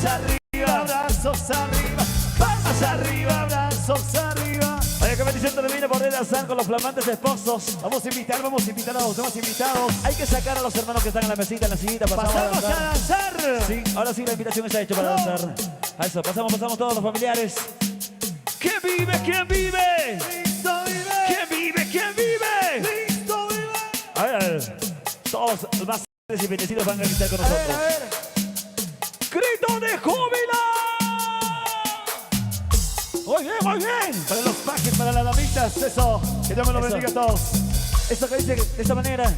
arriba, brazos arriba, palmas arriba, brazos arriba. Oye, qué bendición te viene por danzar con los flamantes esposos. Vamos a invitar a los demás invitados. Hay que sacar a los hermanos que están en la mesita, en la sillita. Pasamos a danzar. Sí, ahora sí la invitación está hecha para danzar. A eso, pasamos todos los familiares. ¿Quién vive? ¿Quién vive? Cristo vive. ¿Quién vive? ¿Quién vive? Cristo vive. A ver, todos los más y bendecidos van a gritar con nosotros. A ver. ¡Grito de júbilo! Muy bien, muy bien. Para los pajes, para las damitas, eso. Que Dios me lo bendiga a todos. Esto que dice de esta manera,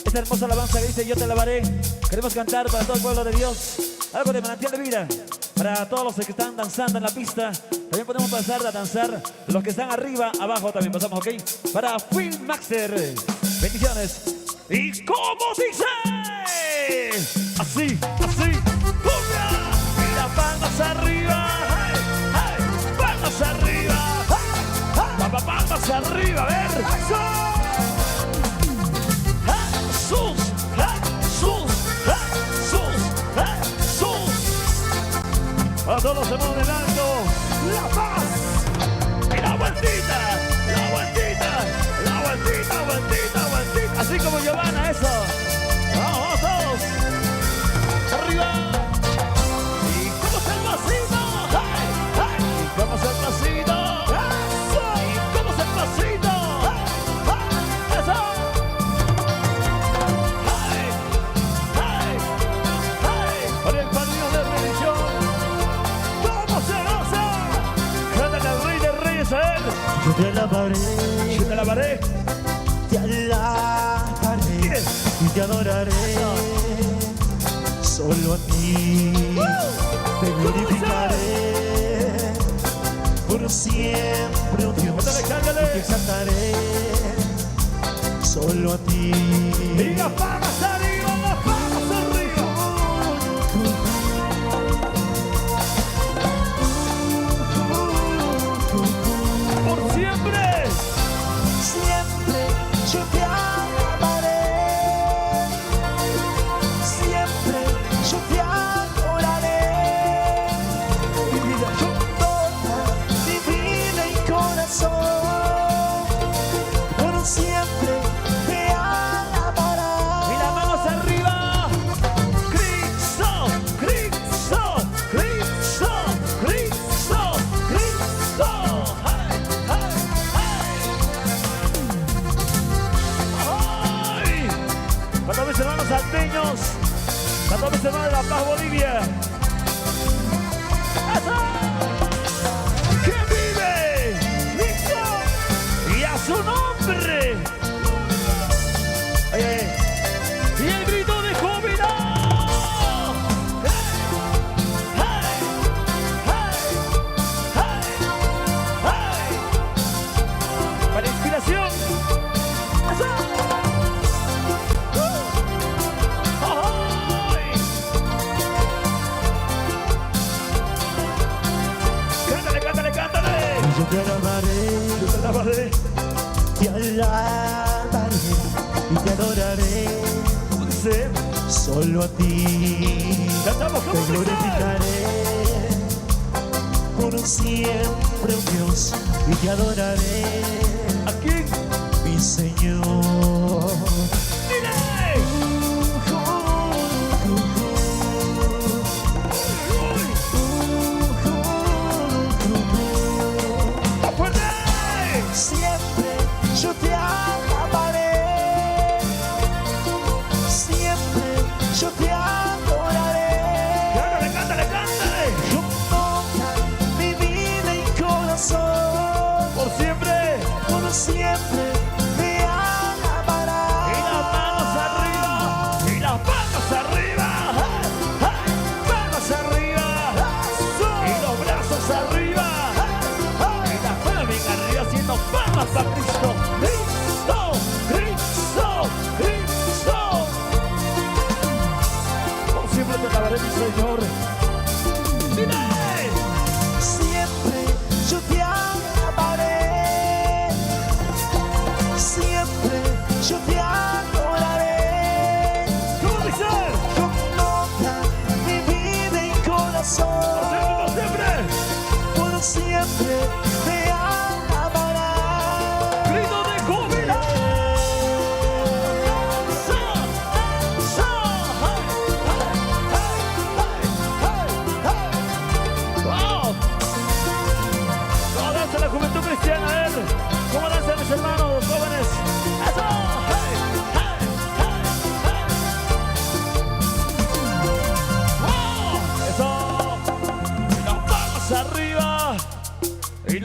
esta hermosa alabanza que dice: yo te lavaré. Queremos cantar para todo el pueblo de Dios algo de manantial de vida. Para todos los que están danzando en la pista, también podemos pasar a danzar. Los que están arriba, abajo también pasamos, ¿ok? Para Filmmaster, bendiciones. ¿Y cómo dice? Así, así. ¡Cumbia! Mira, palmas arriba. ¡Hey, hey! ¡Palmas arriba! ¡Hey! ¡Palmas arriba! A ver. ¡Jesús! ¡Jesús! ¡Jesús! ¡Jesús! Para todos los hermanos del alto, La Paz. Y la vueltita, la vueltita, la vueltita, vueltita, vueltita. Así como Giovanna, eso. Vamos todos. Arriba. ¿Y cómo es el pasito? ¡Hey! ¡Hey! ¿Y cómo es el pasito? ¡Eso! ¿Y cómo es el pasito? ¡Hey! ¡Eso! ¡Hey! ¡Hey! ¡Hey! Por el padrino de religión. ¿Cómo se goza? Cántale al Rey de Reyes a él. Yo te alabaré. Yo te alabaré. Te alabaré y te adoraré. Solo a ti te glorificaré por siempre, oh Dios, y te exaltaré. Solo a ti. Y las palmas arriba, las palmas arriba. Por siempre. Siempre yo te alabaré. Siempre yo te adoraré. Mi vida, toda mi vida y corazón, por siempre te alabará. Y las manos arriba. Cristo, Cristo, Cristo, Cristo, Cristo. ¡Hey, hey, hey! ¡Ay! Para todos mis hermanos salteños, para todos mis hermanos de La Paz, Bolivia. ¡Eso! ¿Quién vive? ¡Listo! Y a su nombre. Oye, y el grito de júbilo. ¡Hey! ¡Hey! ¡Hey! ¡Hey! ¡Hey! Para inspiración. ¡Eso! ¡Ay! ¡Cántale, cántale, cántale! Yo te alabaré. Yo te alabaré. Te alabaré y te adoraré. ¿Cómo dice? Solo a ti Cantamos, te ¿cómo dice? glorificaré por siempre, oh Dios, y te adoraré, ¿A quién? mi Señor. ¡Dile! ¡Más fuerte! Siempre yo te alabaré, siempre yo te adoraré. ¡Cántale, cántale, cántale! Con toda mi vida y corazón, ¡Por siempre! por siempre te alabará. ¡Y las manos arriba! ¡Y las palmas arriba! ¡Hey! ¡Hey! ¡Palmas arriba! ¡Y los brazos arriba! ¡Y las palmas bien arriba haciendo palmas para Cristo! ¡Cristo! ¡Cristo! ¡Cristo! Por siempre te alabaré, mi Señor. ¡Dile! Siempre yo te alabaré, siempre yo te adoraré. ¿Cómo dice? Con toda mi vida y corazón,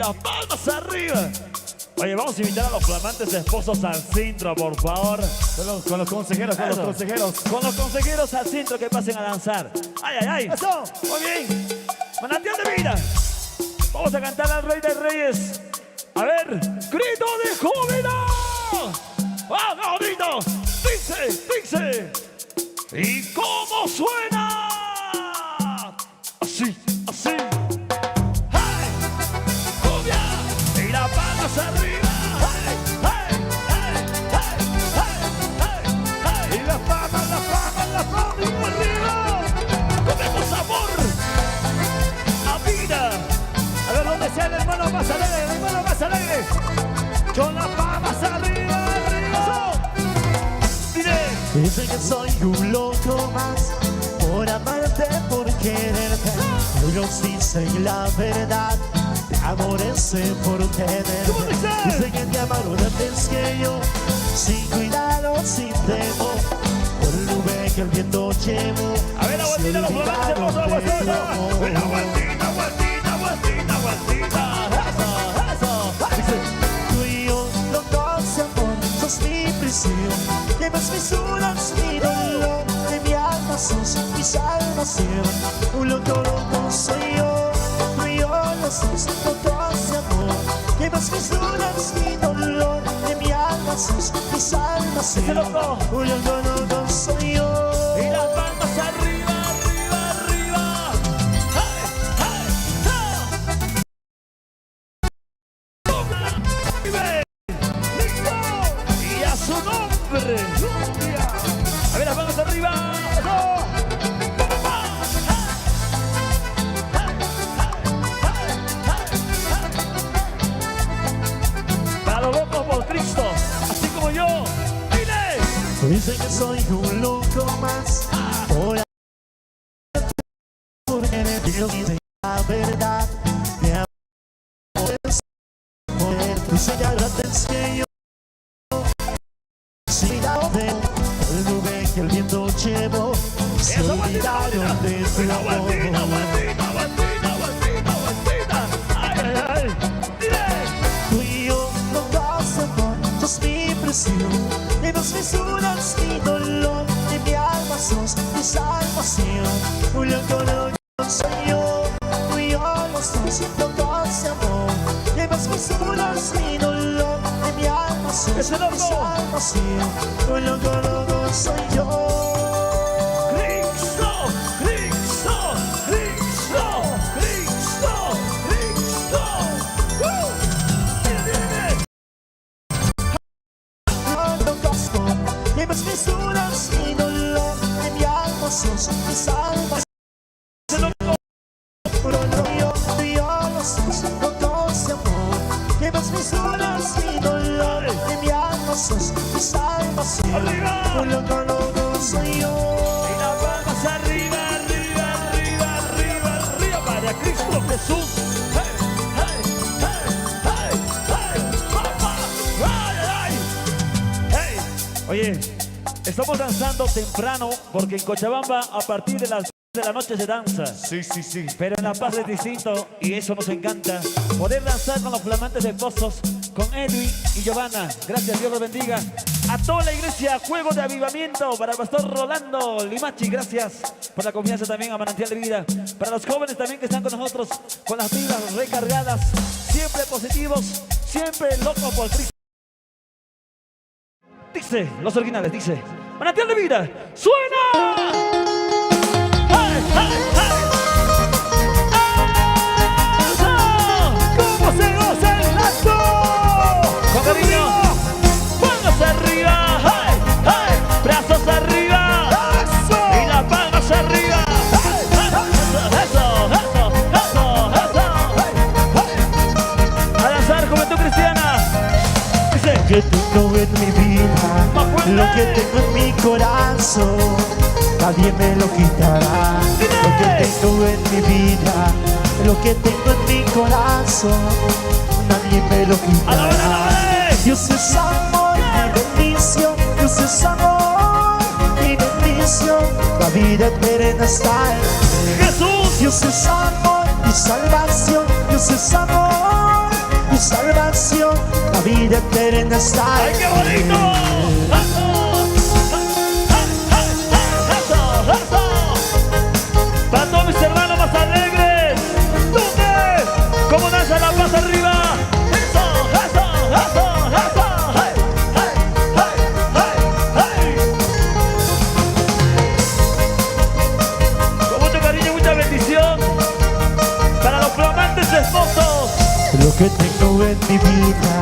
las palmas arriba. Oye, vamos a invitar a los flamantes esposos al centro, por favor. Con los consejeros, con los consejeros. Con los consejeros al centro que pasen a danzar. ¡Ay, ay, ay! ¡Eso! Muy bien. Manantial de vida. Vamos a cantar al Rey de Reyes. A ver, grito de júbilo. ¡Vamos, grito! ¡Dice, dice! ¿Y cómo suena? Así, así. ¡Hey! ¡Cumbia! Y las palmas arriba. ¡Hey! ¡Hey! ¡Hey! ¡Hey! ¡Hey! ¡Hey! Y las palmas arriba. ¡Comemos sabor! ¡A vida! A ver dónde sea el hermano más alegre, el hermano más alegre. Con las palmas arriba, arriba. Dile. Dicen que soy un loco más por amarte, por quererte. Ellos dicen la verdad, te aborrecen por tenerte. Dicen que te amaron antes que yo, sin cuidado, sin temor. Por nube que el viento llevó. A ver la vueltita, los flamantes, vamos a la vueltita. Una vueltita, vueltita, vueltita, vueltita. Eso, eso. Dice. Tú y yo, locos de amor, sos mi prisión. Llevas mis dudas, mi dolor, de mi alma sos mi salvación. Un loco, loco soy yo. Tú y yo, los dos locos de amor. Llevas mis dudas, mi dolor, de mi alma sos mi salvación. Ese loco. Un loco, loco soy yo. Y las palmas arriba, arriba, arriba. ¡Hey, hey, hey! ¡Listo! Y a su nombre. A ver las palmas arriba. Para los locos por Cristo, así como yo. ¡Dile! Dicen que soy un loco más por querer. Ellos dicen la verdad, me aborrecen por tenerte. Dicen que antes que yo, sin cuidado de el nube que el viento llevó, se olvidaron de tu Una amor. vueltita, vueltita, vueltita, vueltita, vueltita. ¡Ay, ay, ay! ¡Dile! Tú y yo, locos de amor, sos mi prisión. Llevas mis dudas, mi dolor, de mi alma sos mi salvación. Un loco, loco soy yo. Tú y yo, los dos locos de amor. Llevas mis dudas, mi dolor, de mi alma sos Ese loco. mi salvación. Un loco, loco soy yo. ¡Cristo! ¡Cristo! ¡Cristo! ¡Cristo! ¡Cristo! ¡Dile, dile! Llevas mis dudas, mi dolor, de mi alma sos mi salvación. ¡Ese loco! Pero no yo, tú y yo, los dos locos de amor. Llevas mis dudas, mi dolor, de mi alma sos mi salvación. ¡Arriba! Un loco, loco soy yo. Y las palmas arriba, arriba, arriba, arriba, arriba para Cristo Jesús. ¡Hey, hey, hey, hey, hey! ¡Papá! ¡Ay, ay, ay! ¡Hey! Oye, estamos danzando temprano porque en Cochabamba a partir de las 10 de la noche se danza. Sí, sí, sí. Pero en La Paz es distinto y eso nos encanta. Poder danzar con los flamantes esposos, con Edwin y Giovanna. Gracias, Dios los bendiga. A toda la iglesia, Juego de Avivamiento. Para el pastor Rolando Limachi, gracias por la confianza también a Manantial de Vida. Para los jóvenes también que están con nosotros, con las vidas recargadas. Siempre positivos, siempre locos por Cristo. Dice, los originales, dice, Manantial de Vida, ¡suena! ¡Hey, hey, hey! ¡Eso! ¿Cómo se goza el acto? Con cariño, palmas arriba, hey, hey, brazos arriba, eso, y las palmas arriba, hey, hey, eso, eso, eso, eso, hey, hey. A danzar, Juventud Cristiana. Dice, Lo que tengo en mi vida, lo que tengo en mi corazón, nadie me lo quitará. Lo que tengo en mi vida, lo que tengo en mi corazón, nadie me lo quitará. Dios es amor y bendición, Dios es amor y bendición, la vida eterna está en él. Jesús. Dios es amor y salvación, Dios es amor salvación, la vida eterna está ¡Ay, en qué ti. bonito! ¡Eso! Para todos mis hermanos más alegres, ¿dónde? ¿Cómo danza la paz arriba? ¡Eso! ¡Eso! ¡Eso! ¡Eso! ¡Hey! ¡Hey! ¡Hey! ¡Hey! ¡Hey! Con mucho cariño y mucha bendición para los flamantes esposos. Lo que tengo en mi vida,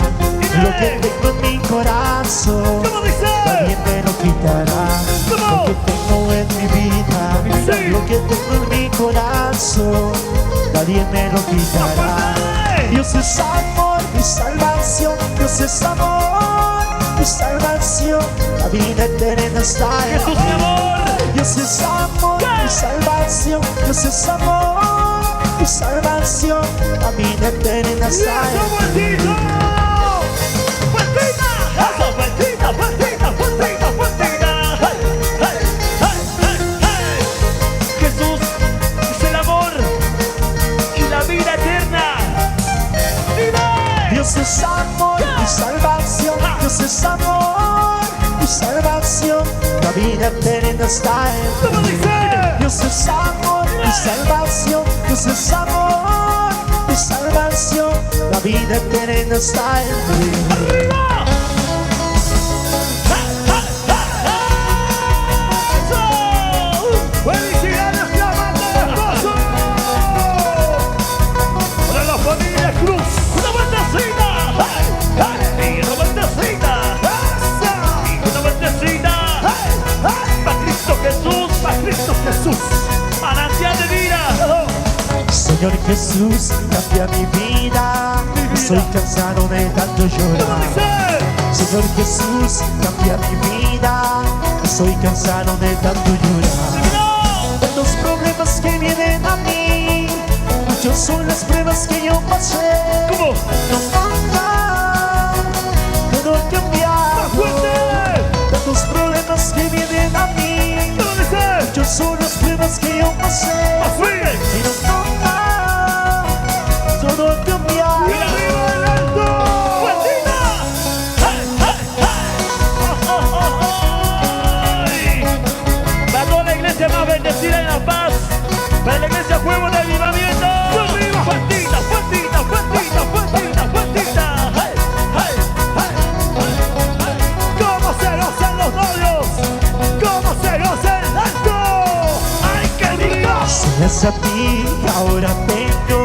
lo que tengo en mi corazón, ¿Cómo dice? nadie me lo quitará. ¿Cómo? Lo que tengo en mi vida, Sí. lo que tengo en mi corazón, nadie me lo quitará. Dios es amor, mi salvación. Dios es amor, mi salvación. La vida eterna está en Jesús, mi amor. Dios es amor, mi salvación. Dios es amor, mi salvación. La vida eterna ¡Y está eso, en vueltito! ¡Vueltita! ¡Eso, vueltita, vueltita, vueltita, vueltita! ¡Hey, hey, hey, hey, hey! Jesús es el amor y la vida eterna. ¡Dime! Dios es amor, mi salvación. Dios es amor, mi salvación. La vida eterna está en ¿Cómo dice? Dios es amor, mi salvación. Dios es amor, mi salvación. La vida eterna está en ti. ¡Arriba! ¡Hey, hey, hey, hey! ¡Eso! ¡Felicidades, flamantes esposos! ¡Para la familia Cruz! ¡Una vueltecita! ¡Hey, hey! ¡Y una vueltecita! ¡Esa! ¡Y una vueltecita! ¡Hey, hey! ¡Para Cristo Jesús! ¡Para Cristo Jesús! ¡Manantial de vida! Señor Jesús, cambia mi vida. Estoy cansado de tanto ¿Cómo llorar. dice? Señor Jesús, cambia mi vida. Estoy cansado de tanto llorar. Tantos problemas que vienen a mí, muchos son las pruebas que yo pasé. ¿Cómo? Todo ha cambiado. ¡Fuerte! Tantos problemas que vienen a mí, ¿Cómo dice? muchos son las pruebas que yo pasé. ¡Más fuerte! Pero todo ha cambiado. ¡Y arriba del alto! ¡Vueltita! ¡Hey, hey, hey! Para toda la iglesia más bendecida en La Paz, para la iglesia Fuego de Avivamiento. ¡Arriba! ¡Vueltita, vueltita, vueltita, vueltita, vueltita! ¡Hey, hey, hey, hey, hey! ¿Cómo se gozan los novios? ¿Cómo se goza el alto? ¡Ay, qué rico! Gracias a ti ahora tengo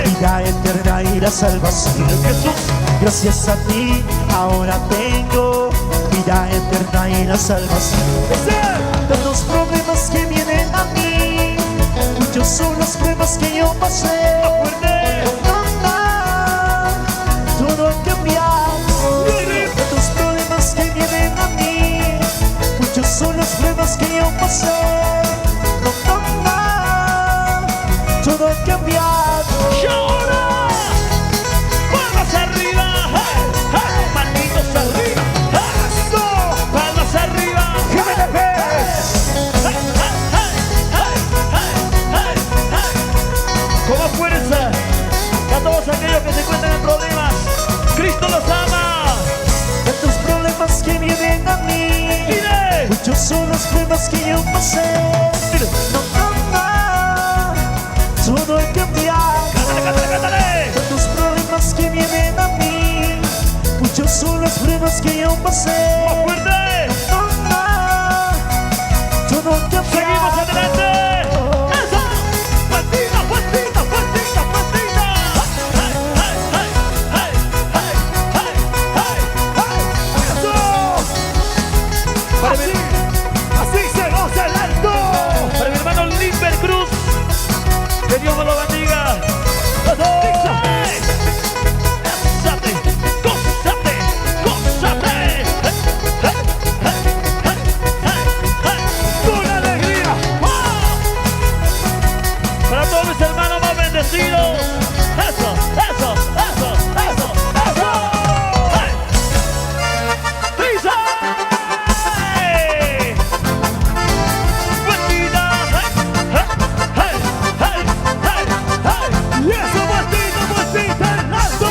vida eterna y la salvación. Jesús, Gracias a ti ahora tengo vida eterna y la salvación. Tantos problemas que vienen a mí, muchos son las pruebas que yo pasé. fuerte. Todo ha cambiado. Tantos problemas que vienen a mí, muchos son las pruebas que yo pasé. Todo ha cambiado. ¡Y ahora! ¡Palmas arriba! ¡Hey, hey! ¡Manitos arriba! ¡Eso! ¡Palmas arriba! ¡Hey, hey, hey, hey, hey, hey, hey! ¡Como fuerza! A todos aquellos que se encuentran en problemas, ¡Cristo los ama! Tantos problemas que vienen a mí, ¡Mire! muchos son los pruebas que yo pasé. ¡Mire! Todo ha cambiado. ¡Cántale, cántale, cántale! Tantos problemas que vienen a mí, muchos son las pruebas que yo pasé. ¡Más fuerte! Todo ha cambiado. ¡Seguimos adelante! ¡Eso! ¡Vueltita, vueltita, vueltita, vueltita! ¡Hey, hey, hey, hey, hey, hey, hey, hey! ¡Eso! Así se goza el alto. Para mi hermano Limber Cruz, que Dios me lo bendiga. ¡Eso! ¡Gózate! ¡Gózate! ¡Gózate! ¡Hey, hey, hey, hey, hey, hey! ¡Con alegría! ¡Wow! Para todos mis hermanos más bendecidos. ¡Eso! ¡Eso! ¡Eso! ¡Eso! ¡Eso! ¡Hey! ¡Prisa! ¡Hey! ¡Vueltita! ¡Hey! ¡Hey! ¡Hey! ¡Hey! ¡Hey! ¡Hey! ¡Y eso! ¡Vueltita! ¡Vueltita! ¡En alto!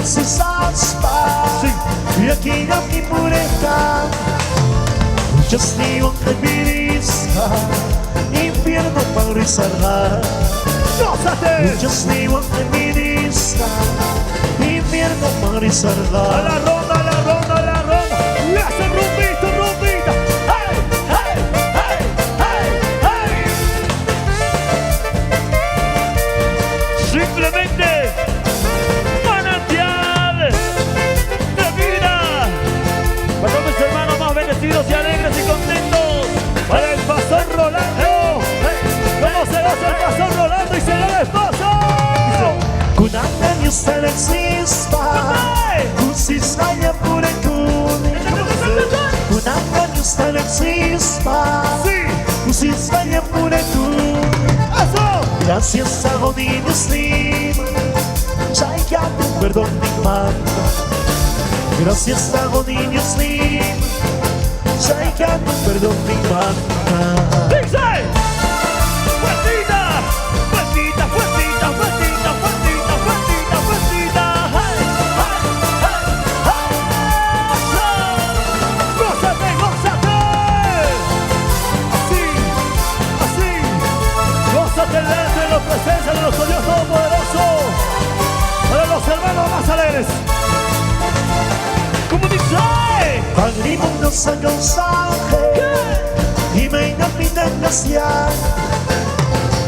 si saspa Yakin ang imureka Diyos niwang nagbilisa Impyerno pang risarla Diyos niwang nagbilisa Impyerno pang risarla A la ronda, a la ronda, a la ronda Y hace rumbito, rumbita ¡Hey, hey, hey, hey, hey! Simplemente manantial de vida para mis hermanos más bendecidos y alegres y contentos para el pastor Rolando ¿Cómo se goza el pastor Rolando y se da despacio? Kunangan yung salispa Kusisaya pure kuni Kunangan yung salispa Kusisaya pure kuni Gracias a Godín Slim Chaya tu perdón mi manda Gracias a Godín Slim Chaya tu perdón mi manda ¡Dice! ¡Fuertita! ¡Fuertita, fuertita, fuertita, fuertita, fuertita, fuertita! ¡Hey, hey, hey, hey! ¡Eso! ¡Gózate, gózate! Así, así Gózate delante de la presencia de nuestro Dios Todopoderoso para los hermanos más alegres ¿Cómo dice? Pag-limong sa gausahe Di may napinagkasyan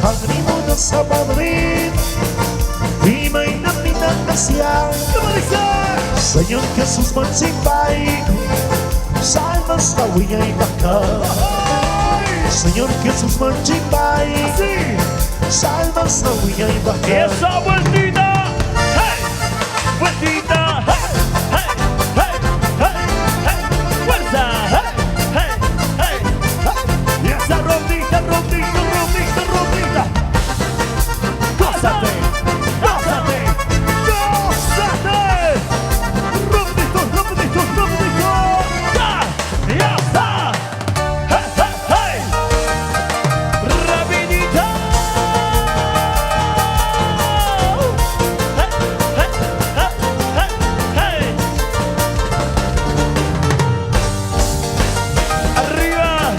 Pag-limong sa Madrid Di may napinagkasyan ¿Cómo dice? Señor Jesús magsipay Salvas na wiyay baka Señor Jesús magsipay Así Salvas na wiyay Y baka esa vueltita ¡Hey! ¡Vueltita! ¡Hey! ¡Hey! ¡Hey! ¡Hey! ¡Hey! ¡Fuerza! ¡Hey! ¡Hey! ¡Hey! ¡Hey! Y esa rondita, rondita, rondita, rondita ¡Gózate! ¡Gózate! ¡Gózate! ¡Rondito, rondito, rondito! ¡Ya! ¡Ya está! ¡Hey! ¡Hey! ¡Hey! ¡Rapidito! Arriba,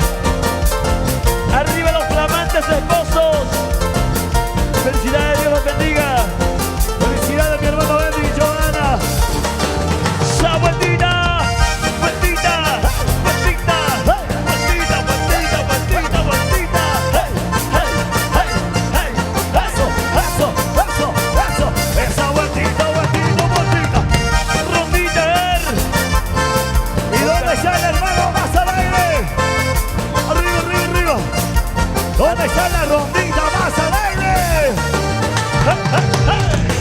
arriba los flamantes esposos. Felicidades, Dios los bendiga. Felicidades, mi hermano Eddie y Johanna. ¡Esa vueltita! ¡Vueltita! ¡Vueltita! ¡Vueltita! ¡Vueltita! ¡Vueltita! ¡Vueltita! ¡Hey! ¡Hey! ¡Hey! ¡Hey! ¡Eso! ¡Eso! ¡Eso! ¡Eso! ¡Esa vueltita! ¡Vueltita! ¡Vueltita! ¡Rondita! ¿Y dónde está el hermano más al aire? ¡Arriba, arriba, arriba! ¿Dónde está la rondita más al aire?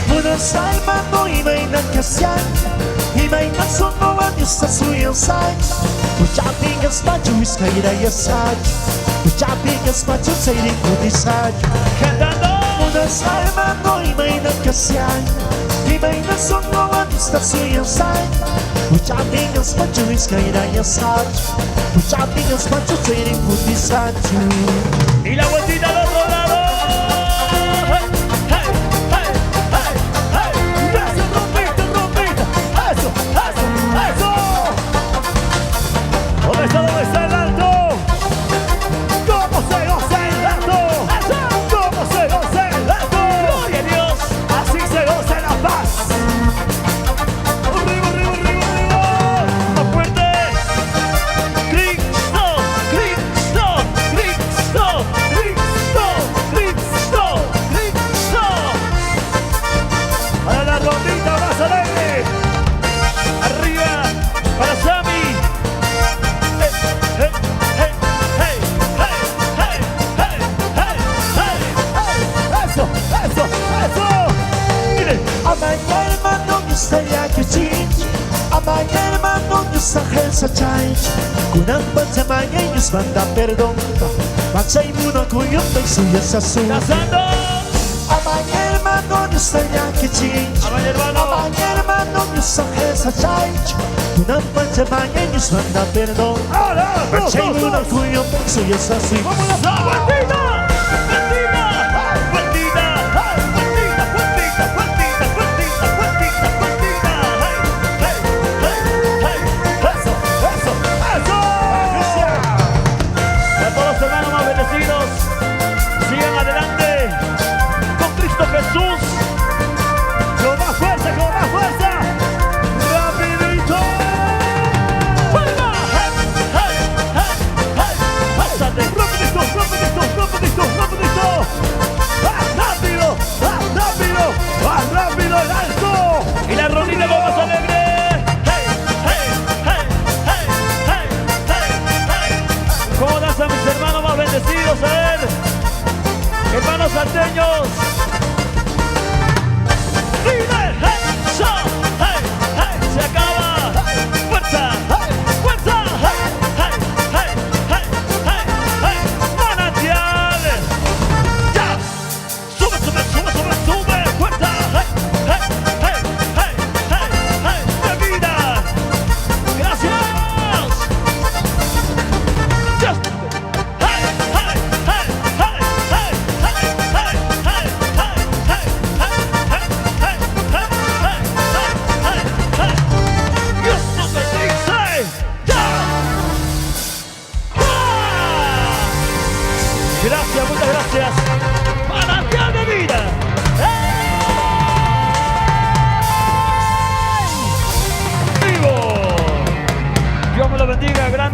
Muna sa almano imay nagkasyan Imay nagsunuan yung sa suyasan Kuchapigas pa Diyos kay rayasad Kuchapigas pa Diyos ay lingkudisad Cantando. Muna sa almano imay nagkasyan Imay nagsunuan yung sa suyasan Kuchapigas pa Diyos kay rayasad Kuchapigas pa Diyos ay lingkudisad Y la vueltita al otro lado. Hey, hey, hey, hey, hey. Eso, rompita, rompita. Eso, eso, eso. ¿Dónde está el alto? ¿Cómo se goza el alto? ¿Cómo se goza el alto? Gloria a Dios. Así se goza la paz. Arriba, arriba, arriba, arriba. Más fuerte. Cristo, Cristo, Cristo, Cristo, Cristo, Cristo. Para la rondita más alegre. Arriba para Sammy. Hey, hey, hey, hey, hey, hey, hey, hey, hey, hey. Eso, eso, eso. Mire. Amanya hermanong Diyos na yakichin Amanya hermanong Diyos na sa change Kunang bansamanya Diyos banda perdón Magsay muna ko yung may suya sa suya Danzando. Amanya hermanong Diyos na yakichin Amanya hermano. Amanya hermanong Diyos sa change Kunang bansamanya Diyos banda perdón Ahora, Magsay muna ko yung may suya sa suya ¡Vámonos! ¡La vueltita! ¡Vueltita! ¡Vueltita! ¡Vueltita! ¡Vueltita! ¡Vueltita! ¡Vueltita! ¡Vueltita! ¡Vueltita!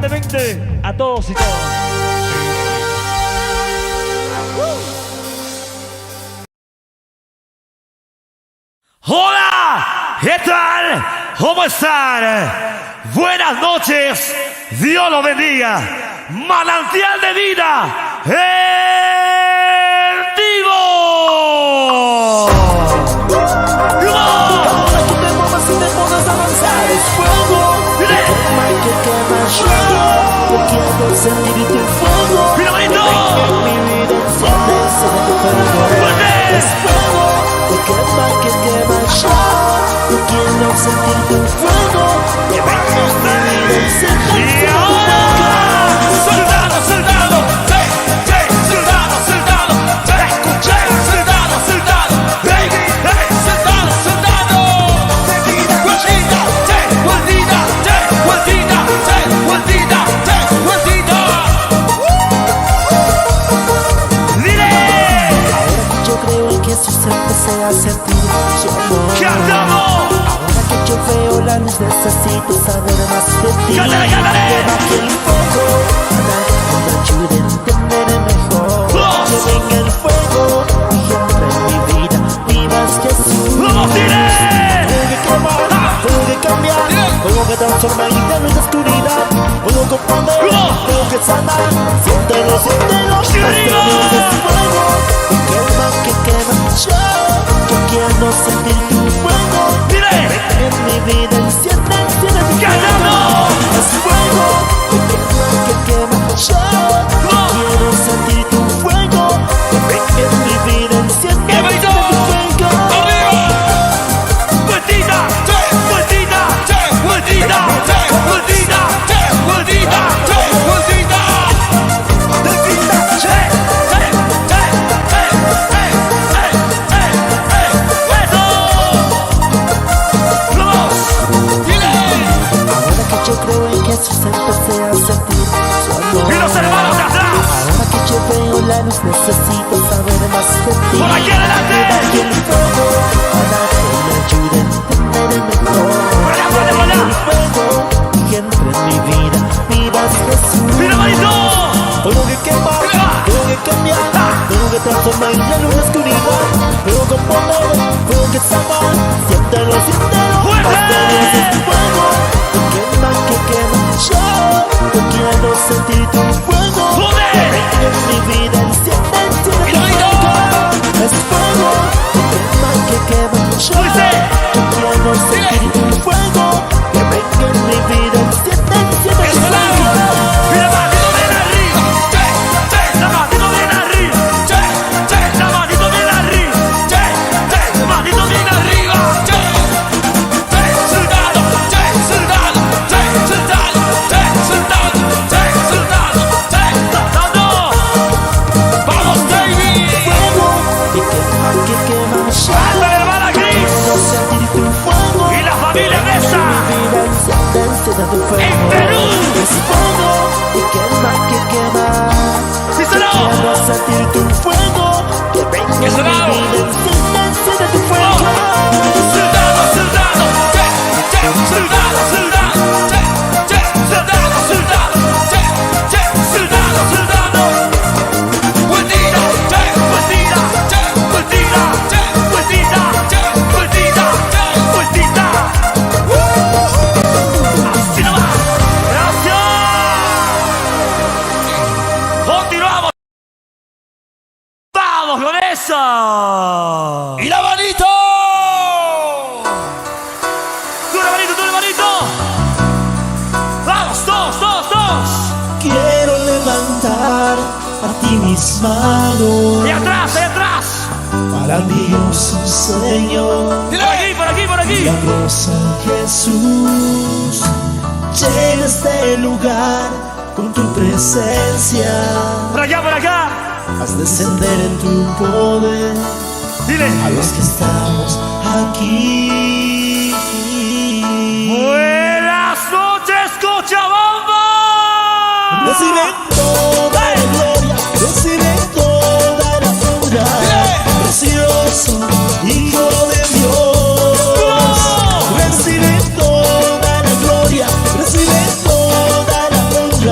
fuertemente a todos y todas. Hola, ¿qué tal? ¿Cómo están? Buenas noches, Dios los bendiga. Manantial de vida, el Divo. Sentir tu fuego, ¡Mira, bonito! mi vida enciende, se ve es fuego, te quema, que quema yo. Yo quiero sentir tu fuego, que venga mi vida enciende. Y ahora, soldado, soldado, soldado, soldado, escuché, soldado, soldado, soldado, soldado, guardita, guardita, guardita, guardita, guardita. Dile. Ahora que yo creo en Jesús empecé a sentir su amor. ¡Cantamos! Ahora que yo veo la luz necesito saber más de ti. ¡Cántale, cántale! Que baje el fuego, para que me ayude a entender mejor. ¡Vamos! Que venga el fuego y entre en mi vida vivas Jesús. ¡Vamos, dile! Fuego que quema, fuego que cambia, fuego que transforma y da luz de oscuridad. Fuego con poder, fuego que sana, siéntelo, siéntelo. ¡Sí, arriba! Este fuego que quema yo quiero sentir tu fuego. ¡Dile! En mi vida enciende, enciende tu ¡Cantamos! Es fuego que quema yo quiero sentir tu fuego. En mi vida enciende, ¡Qué bonito! enciende tu fuego. ¡Arriba! ¡Vueltita! ¡Vueltita! ¡Vueltita! ¡Vueltita! ¡Vueltita! ¡Vueltita! Ahora que yo creo en Jesús empecé a sentir su amor. ¡Y los hermanos de atrás! Ahora que yo veo la luz necesito saber más de ti. ¡Por aquí adelante! Que baje el fuego para que me ayude a entender mejor. ¡Por allá, por allá, por allá! El fuego y entre en mi vida vivas Jesús. ¡Mira, manito! Fuego que quema, fuego que cambia, fuego que transforma en la luz de oscuridad. Fuego con poder, fuego que sana, siéntelo, siéntelo. ¡Fuerte! Este Dios es fuego que quema yo quiero sentir tu fuego. ¡Joder! Que venga en mi vida enciende, enciende tu ¡Mira, fuego. Es fuego que quema yo ¡Fuerte! quiero sentir tu fuego. Que venga en mi vida enciende, enciende tu ¡Eso fuego. no! ¡Mira, manito bien arriba! ¡La manito bien arriba! ¡La manito bien arriba! ¡Manito bien arriba! ¡Soldado! ¡Soldado! ¡Soldado! ¡Soldado! ¡Soldado! ¡Soldado! ¡Vamos, David! Fuego que quema yo ¡Ándale, hermana Cris! quiero sentir tu fuego. ¡Y la familia Mesa! Mi vida enciende, enciende tu fuego. ¡En Perú! Es fuego que quema ¡Sí, quiero sentir tu fuego. Que venga en mi ¡Eso no! vida enciende, enciende tu fuego. ¡Soldado! ¡Soldado! ¡Soldado! ¡Soldado! ¡Soldado! ¡Soldado! ¡Soldado! ¡Soldado! ¡Vueltita! ¡Vueltita! ¡Vueltita! ¡Vueltita! ¡Vueltita! ¡Vueltita! ¡Así nomás! ¡Gracias! ¡Continuamos! ¡Vamos con eso! ¡Y la manito! ¡Tú la manito, tú la manito! ¡Vamos, todos, todos, todos! Quiero levantar a ti mis manos. ¡Ahí atrás, ahí atrás! Para Dios un Señor. ¡Por aquí, por aquí, por aquí! Milagroso Jesús, llena este lugar con tu presencia. ¡Por acá, por acá! Haz descender en tu poder Dile. a los que estamos aquí. Buenas noches, Cochabamba. Recibe toda la gloria, recibe toda la honra. Precioso Hijo de Dios, recibe toda la gloria, recibe toda la honra.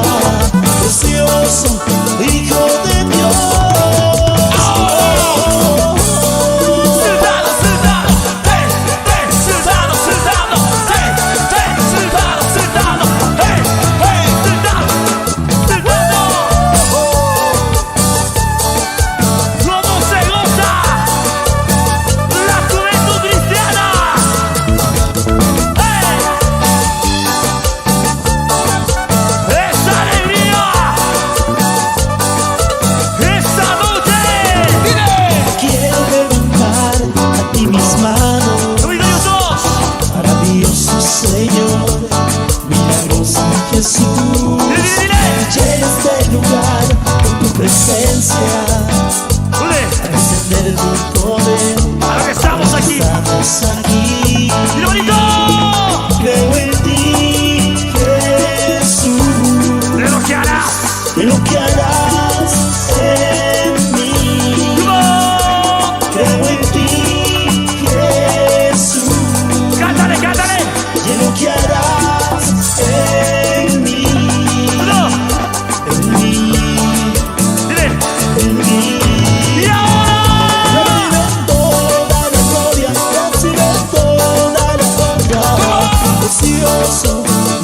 mis manos. Maravilloso Señor, milagroso Jesús. Llena este lugar con tu presencia, a descender tu poder. Ahora que estamos aquí. Estamos aquí. ¡Mira, bonito! Creo en ti, Jesús, De lo que harás. de lo que harás en mí. Creo en ti, Jesús, Cántale, cántale. de lo que harás en mí, Uno. en mí, Dile. en mí. Y ahora. Recibe toda la gloria, recibe toda la honra. Precioso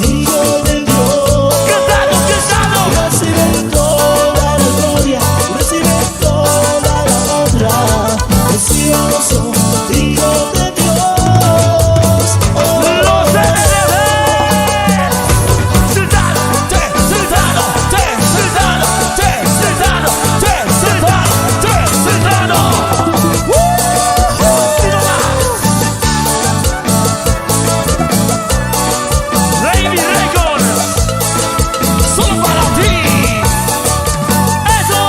Hijo de Dios. Cantando, cantando. Recibe toda la gloria, recibe toda la honra. Precioso Hijo de Dios. Oh, Los CDB. Sultano, Sultano, Sultano, Sultano, Sultano, Sultano. Mira más. Baby Records. Solo para ti. Eso.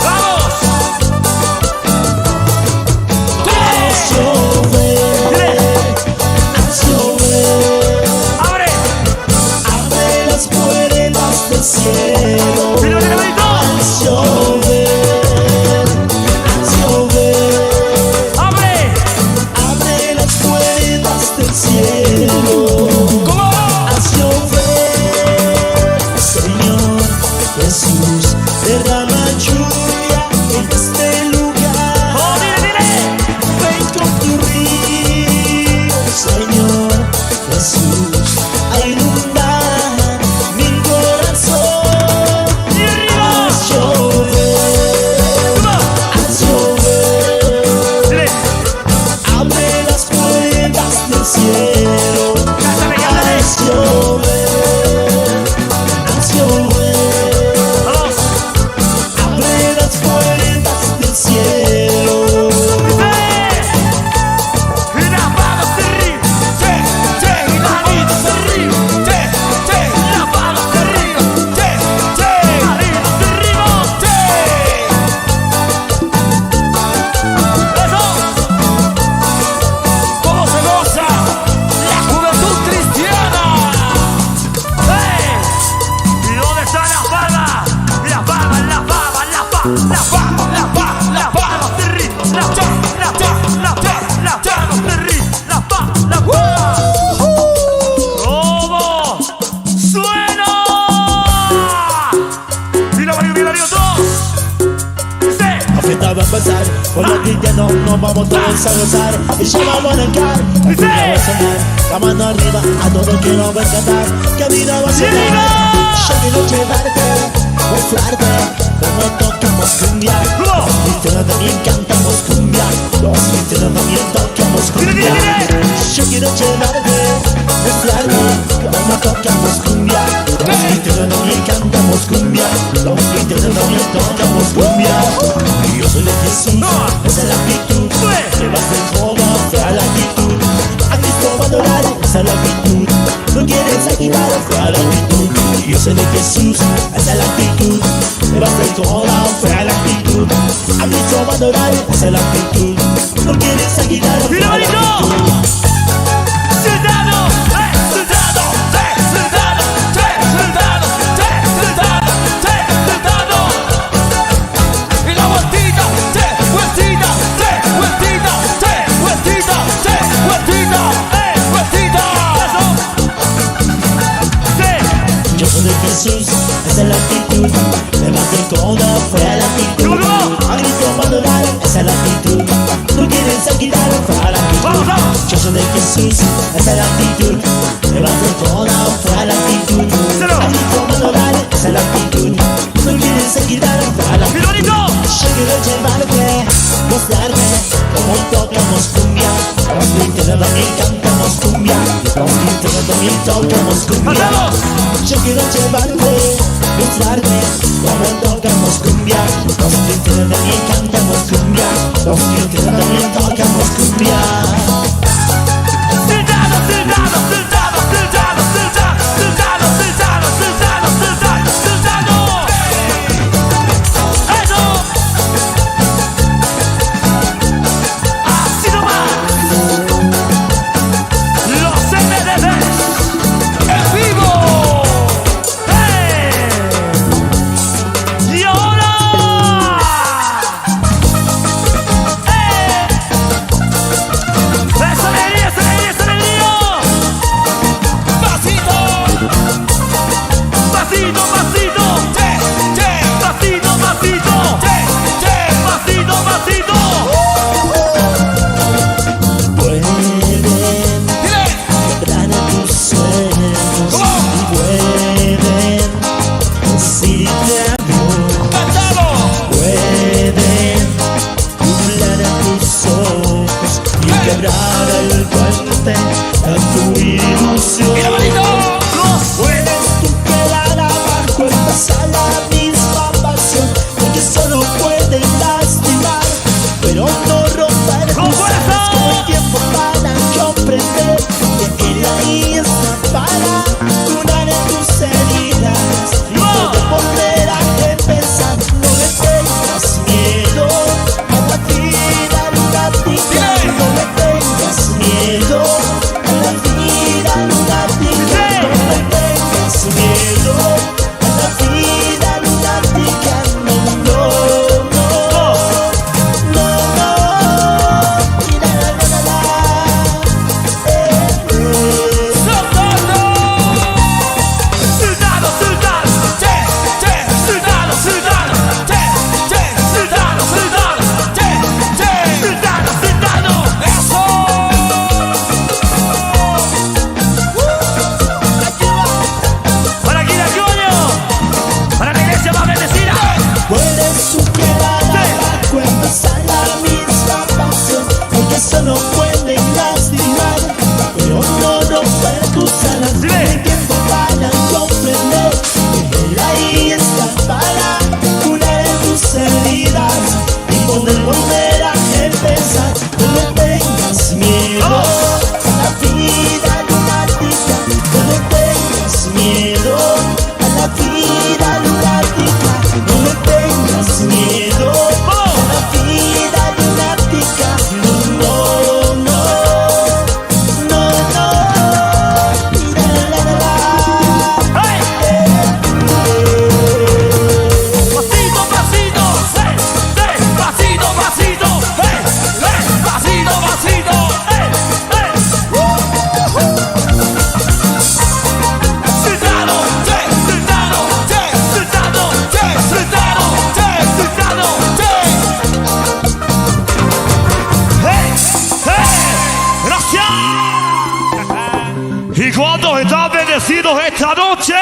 Vamos. haz llover, haz llover. Abre. Abre las puertas del cielo. Mira, mira, bonito. Haz llover, haz llover. Abre. Abre las puertas del cielo. ¿Cómo? Haz llover, Señor Jesús, derrama lluvia en este lugar. Oh, dile. Ven con tu río, Señor Jesús, a inundar mi corazón. Y arriba. Haz llover, ¿Cómo? haz llover. Dile. Abre las puertas del cielo. Cántale, cántale. Haz llover, haz llover. Vamos. Abre las puertas del cielo. Va a pasar, con la ya no nos vamos todos a gozar y ya vamos a arrancar, la vida va a sonar, la mano arriba a todo el que nos va a cantar, que vida va a sonar, yo quiero llevarte, mostrarte cómo tocamos cumbia, los cristianos también cantamos cumbia, los cristianos también tocamos cumbia, yo quiero llevarte, mostrarte cómo tocamos cumbia, los cristianos también cantamos cumbia, los cristianos también tocamos cumbia. Yo soy de Jesús, esa es la actitud. Llevas el joven, fea la actitud. A Cristo va a adorar, esa es la actitud. No quieres quitar, fea la actitud. Yo soy de Jesús, esa es la actitud. Llevas el joven, fea la actitud. A Cristo va a adorar, esa es la actitud. No quieres quitar, fea la actitud. Yo soy de Jesús, esa es la actitud. Levanta el codo, fuera la actitud. A grito va a adorar, esa es la actitud. No quieres quitar, fuera la actitud. Yo soy de Jesús, esa es la actitud. Levanta el codo, fuera la actitud. A grito va a adorar, esa es la actitud. No quieres quitar, fuera la actitud. Yo quiero llevarte, mostrarte cómo tocamos cumbia. Los cristianos también cantamos cumbia. Los cristianos también tocamos cumbia. Yo quiero llevarte, mostrarte cómo tocamos cumbia. Los cristianos también cantamos cumbia. los que también tocamos cumbia. ¿Y cuántos están bendecidos esta noche?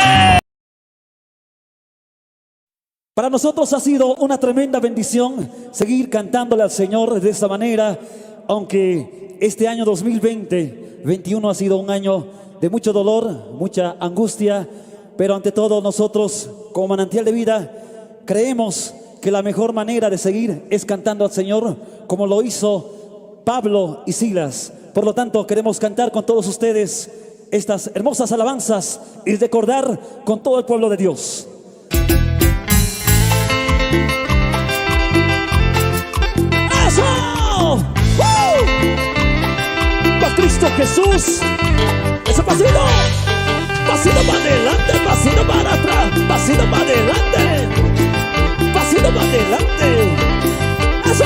Para nosotros ha sido una tremenda bendición seguir cantándole al Señor de esta manera, aunque este año 2021 ha sido un año de mucho dolor, mucha angustia, pero ante todo nosotros como Manantial de Vida creemos que la mejor manera de seguir es cantando al Señor como lo hizo Pablo y Silas. Por lo tanto, queremos cantar con todos ustedes estas hermosas alabanzas y recordar con todo el pueblo de Dios. ¡Eso! ¡Va Cristo Jesús! ¡Ese pasito! ¡Pasito para adelante! ¡Pasito para atrás! ¡Pasito para adelante! ¡Pasito para adelante! ¡Eso!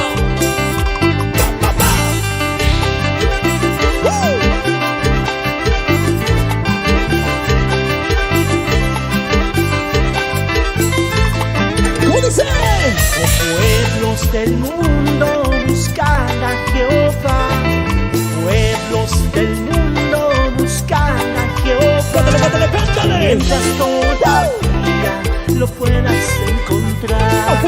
Los pueblos del mundo buscan a Jehová. Pueblos del mundo buscan a Jehová. ¡Cántale, cántale! Mientras todavía lo puedas encontrar.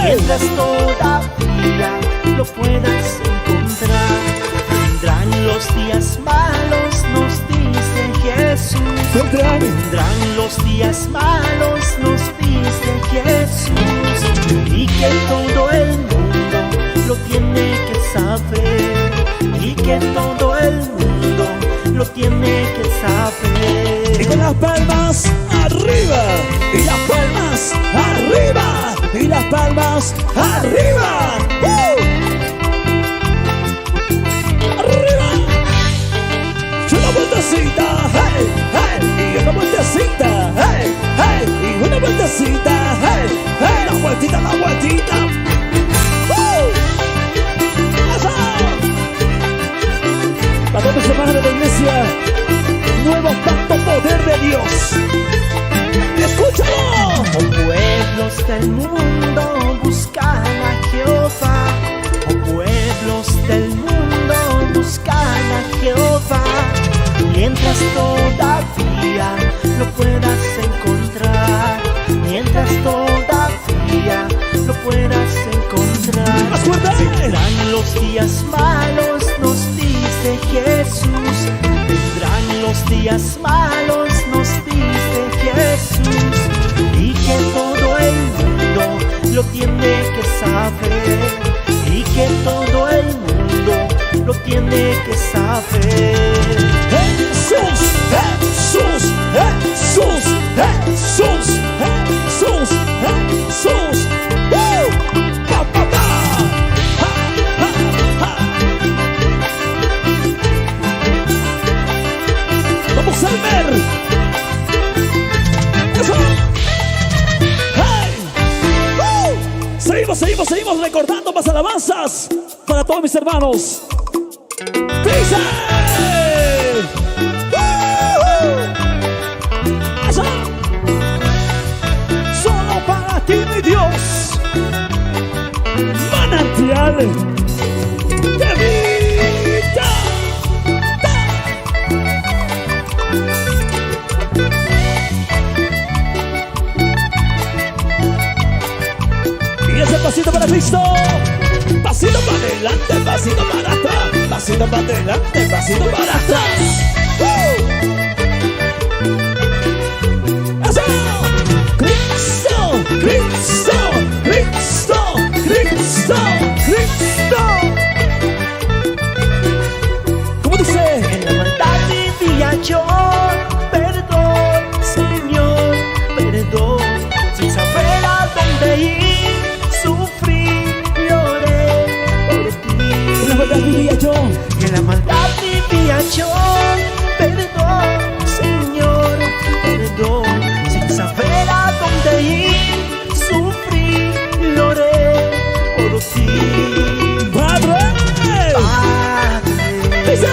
Mientras todavía lo puedas encontrar. Vendrán los días malos, nos dice Jesús. Vendrán los días malos, nos dice Jesús. Y que todo el mundo lo tiene del mundo buscan a Jehová. Oh, pueblos del mundo buscan a Jehová. Mientras todavía lo puedas encontrar, mientras todavía lo puedas encontrar. Vendrán los días malos, nos dice Jesús. Vendrán los días malos, nos dice Jesús. Y que todo el mundo lo tiene que saber. Y que todo el mundo lo tiene que saber. Jesús, Jesús, Jesús, Jesús, Jesús, Jesús. Pa, pa, pa. Ha, ha, ha. Vamos a ver. Eso. Hey. Seguimos recordando más alabanzas para todos mis hermanos. Dice. Eso. Solo para ti, mi Dios, manantial de vida. Y ese pasito para Cristo. Pasito para adelante, pasito para atrás. Pasito para adelante, pasito para atrás. ¡Eso! ¡Cristo! ¡Cristo! ¡Cristo! ¡Cristo! ¡Cristo! ¿Cómo dice? En la maldad vivía yo, perdón, Señor, perdón. Sin saber a dónde ir, sufrí, lloré por ti. En la maldad vivía yo. En la maldad vivía yo, perdón, Señor, perdón. Sin saber a dónde ir, sufrí, lloré por ti. ¡Padre! Dice.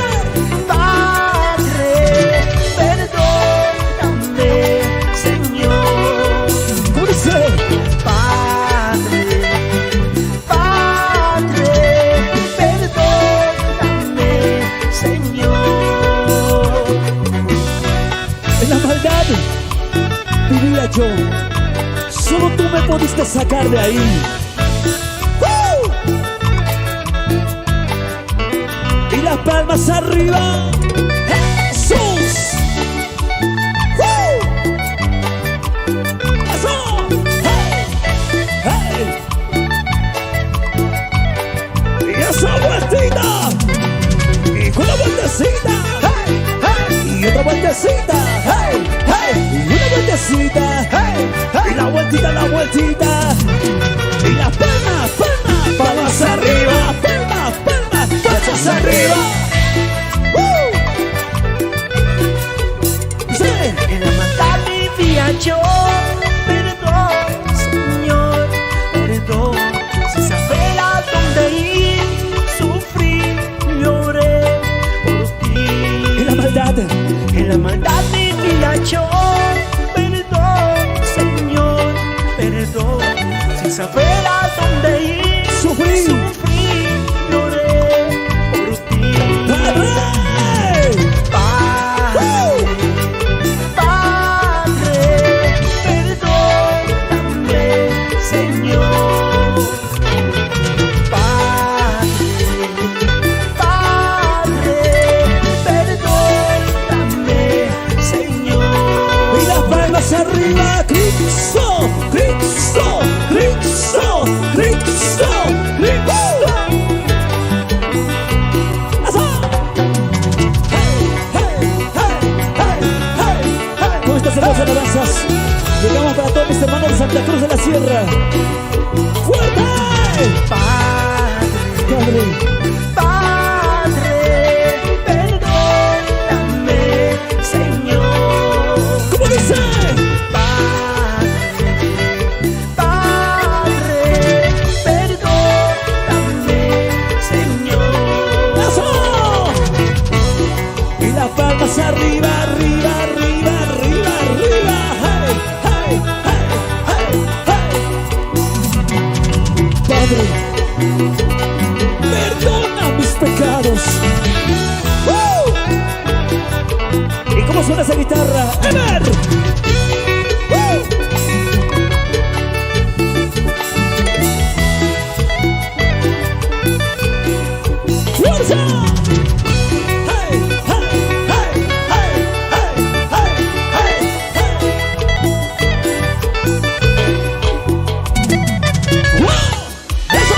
Padre, perdóname, Señor. ¿Cómo dice? Padre, Padre, perdóname, Señor. En la maldad vivía yo. Solo tú me pudiste sacar de ahí. Y las palmas arriba. Jesús. Eso. Hey. Hey. Y esa vueltita. Y con la vueltecita. Hey. Hey. Y otra vueltecita. Hey. Hey. Y una vueltecita. Hey. Hey. Y la vueltita, la vueltita. Y las palmas, palmas, palmas arriba. Palmas, palmas, palmas arriba. Sí. En la maldad vivía yo, perdón, Señor, perdón. Sin saber a dónde ir, sufrí, lloré por ti. En la maldad. En la maldad vivía yo, perdón, Señor, perdón. Sin saber a dónde ir, Sufrí. lloré por ti. ¡Padre! Padre, perdóname, Señor. Padre, perdóname, Señor. Y las palmas arriba. Cristo, Cristo, Cristo, Cristo, Cristo. ¡Eso! Hey, hey, hey, hey, hey, hey. Con estas hermosas alabanzas llegamos para todos mis hermanos de Santa Cruz de la Sierra. ¡Fuerte! Padre, Padre. perdóname, Señor. ¿Cómo dice? Padre, perdóname, Señor. ¡Eso! Y las palmas arriba, arriba, arriba, arriba, arriba. Hey, hey, hey, hey, hey. Perdona mis pecados. ¿Y cómo suena esa guitarra? ¡Ever! ¡Fuerza! ¡Hey, hey, hey, hey, hey, hey, hey! ¡Wow! ¡Eso!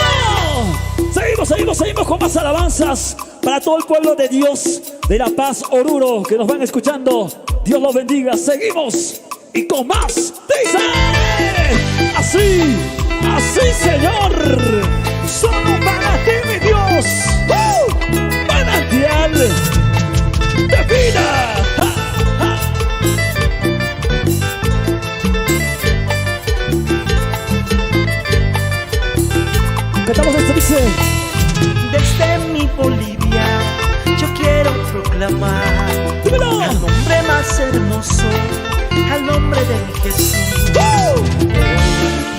Seguimos con más alabanzas para todo el pueblo de Dios de La Paz, Oruro, que nos van escuchando. Dios los bendiga. Seguimos y con más. Dice así, así, Señor. Solo para ti, mi Dios. Manantial de vida. ¡Ja, ja! Cantamos esto, dice. Desde mi Bolivia yo quiero proclamar ¡Dímelo! al nombre más hermoso, al nombre de Jesús.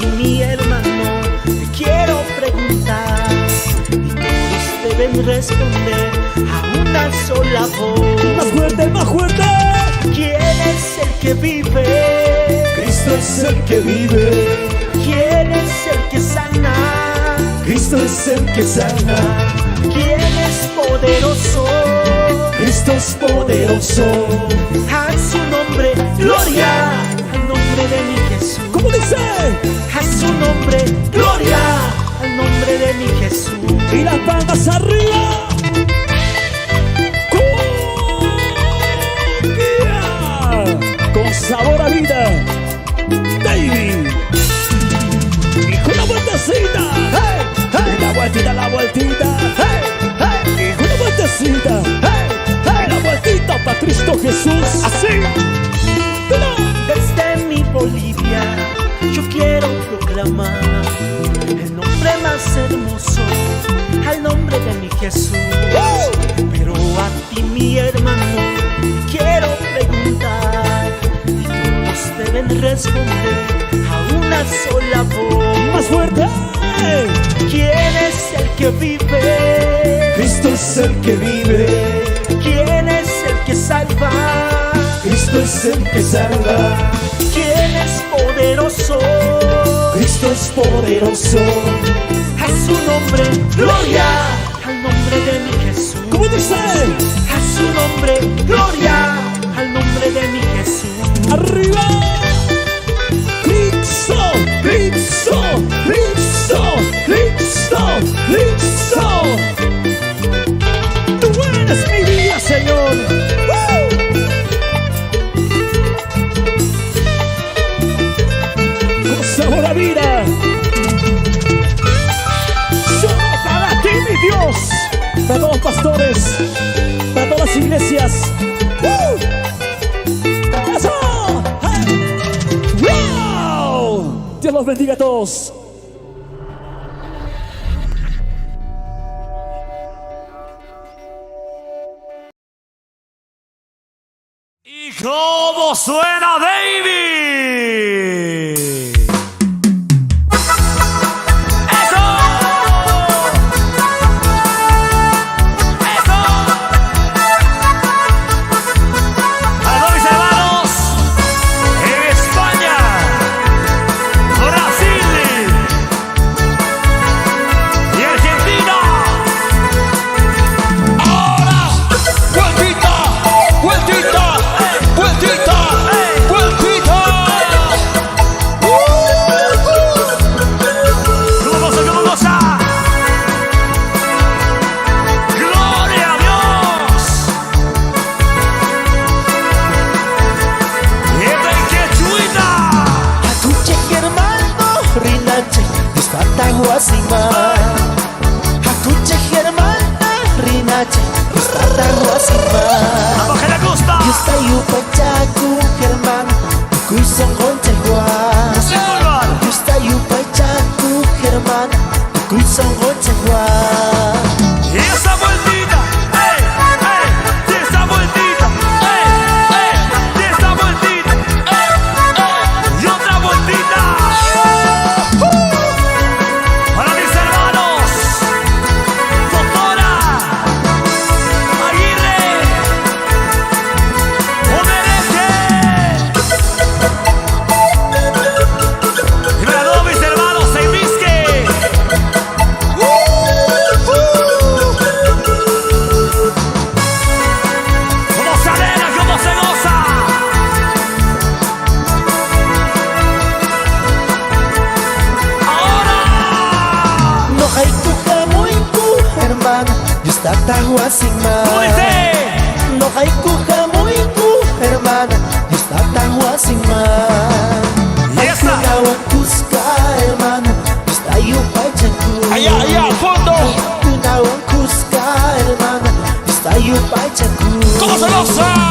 Y mi hermano, te quiero preguntar, y todos deben responder a una sola voz. ¡Más fuerte, más fuerte! ¿Quién es el que vive? Cristo es el que vive. ¿Quién es el que sana? Cristo es el que sana. ¿Quién es poderoso? Cristo es poderoso. A su nombre, gloria, al nombre de mi Jesús. ¿Cómo dice? A su nombre, gloria, al nombre de mi Jesús. Y las palmas arriba. ¡Cumbia! Con sabor a vida. David. Y con la vueltecita. ¡Hey! ¡Hey! Y la vueltita, la vueltita. ¡Hey! ¡Hey! Y con la vueltecita. ¡Hey! ¡Hey! La vueltita para Cristo Jesús. Así. Desde mi Bolivia yo quiero proclamar el nombre más hermoso, al nombre de mi Jesús. Pero a ti, mi hermano, te quiero preguntar, y todos deben responder a una sola voz. Más fuerte. ¿Quién es el que vive? Cristo es el que vive. ¿Quién es el que salva? Cristo es el que salva. ¿Quién es poderoso? Cristo es poderoso. A su nombre, gloria, al nombre de mi Jesús. ¿Cómo dice? A su nombre, gloria, al nombre de mi Jesús. ¡Arriba! ¡Cristo! ¡Cristo! ¡Cristo! ¡Cristo! ¡Cristo! ¡Tú eres mi vida, Señor! ¡Con sabor a vida! ¡Solo para ti, mi Dios! Para todos los pastores, para todas las iglesias. ¡Eso! ¡Hey! ¡Wow! Dios los bendiga a todos. ¿Y cómo suena David? ¡Eso! ¡Eso! Para todos mis hermanos en España, Brasil y Argentina. Ahora, vueltita, vueltita. ¡Vueltita! ¡Vueltita! ¿Cómo goza? ¡Gloria a Dios! ¡Y esta inquietuda! Hakuche hermano, rinache, dispataguasima. Hakuche hermana, rinache, dispataguasima. ¡Vamos que le gusta! Yo estoy upachaku, hermano, cuisón con chegua. ¡Sin vulgar! Yo estoy upachaku, hermano, cuisón con chegua. ¡Y esa vueltita! ¡Ey! ¡Ey! ¡Y esa vueltita! ¡Ey! ¡Ey! ¡Y esa vueltita! ¡Ey! ¡Ey! ¡Y otra vueltita! Para mis hermanos ¿Cómo dice? No hay cuja muy hermana, está tan guasimán. Y esta. Cusca, hermano, está yupachacu. Allá, allá, al fondo. Cusca, hermano, está yupachacu. ¿Cómo se goza?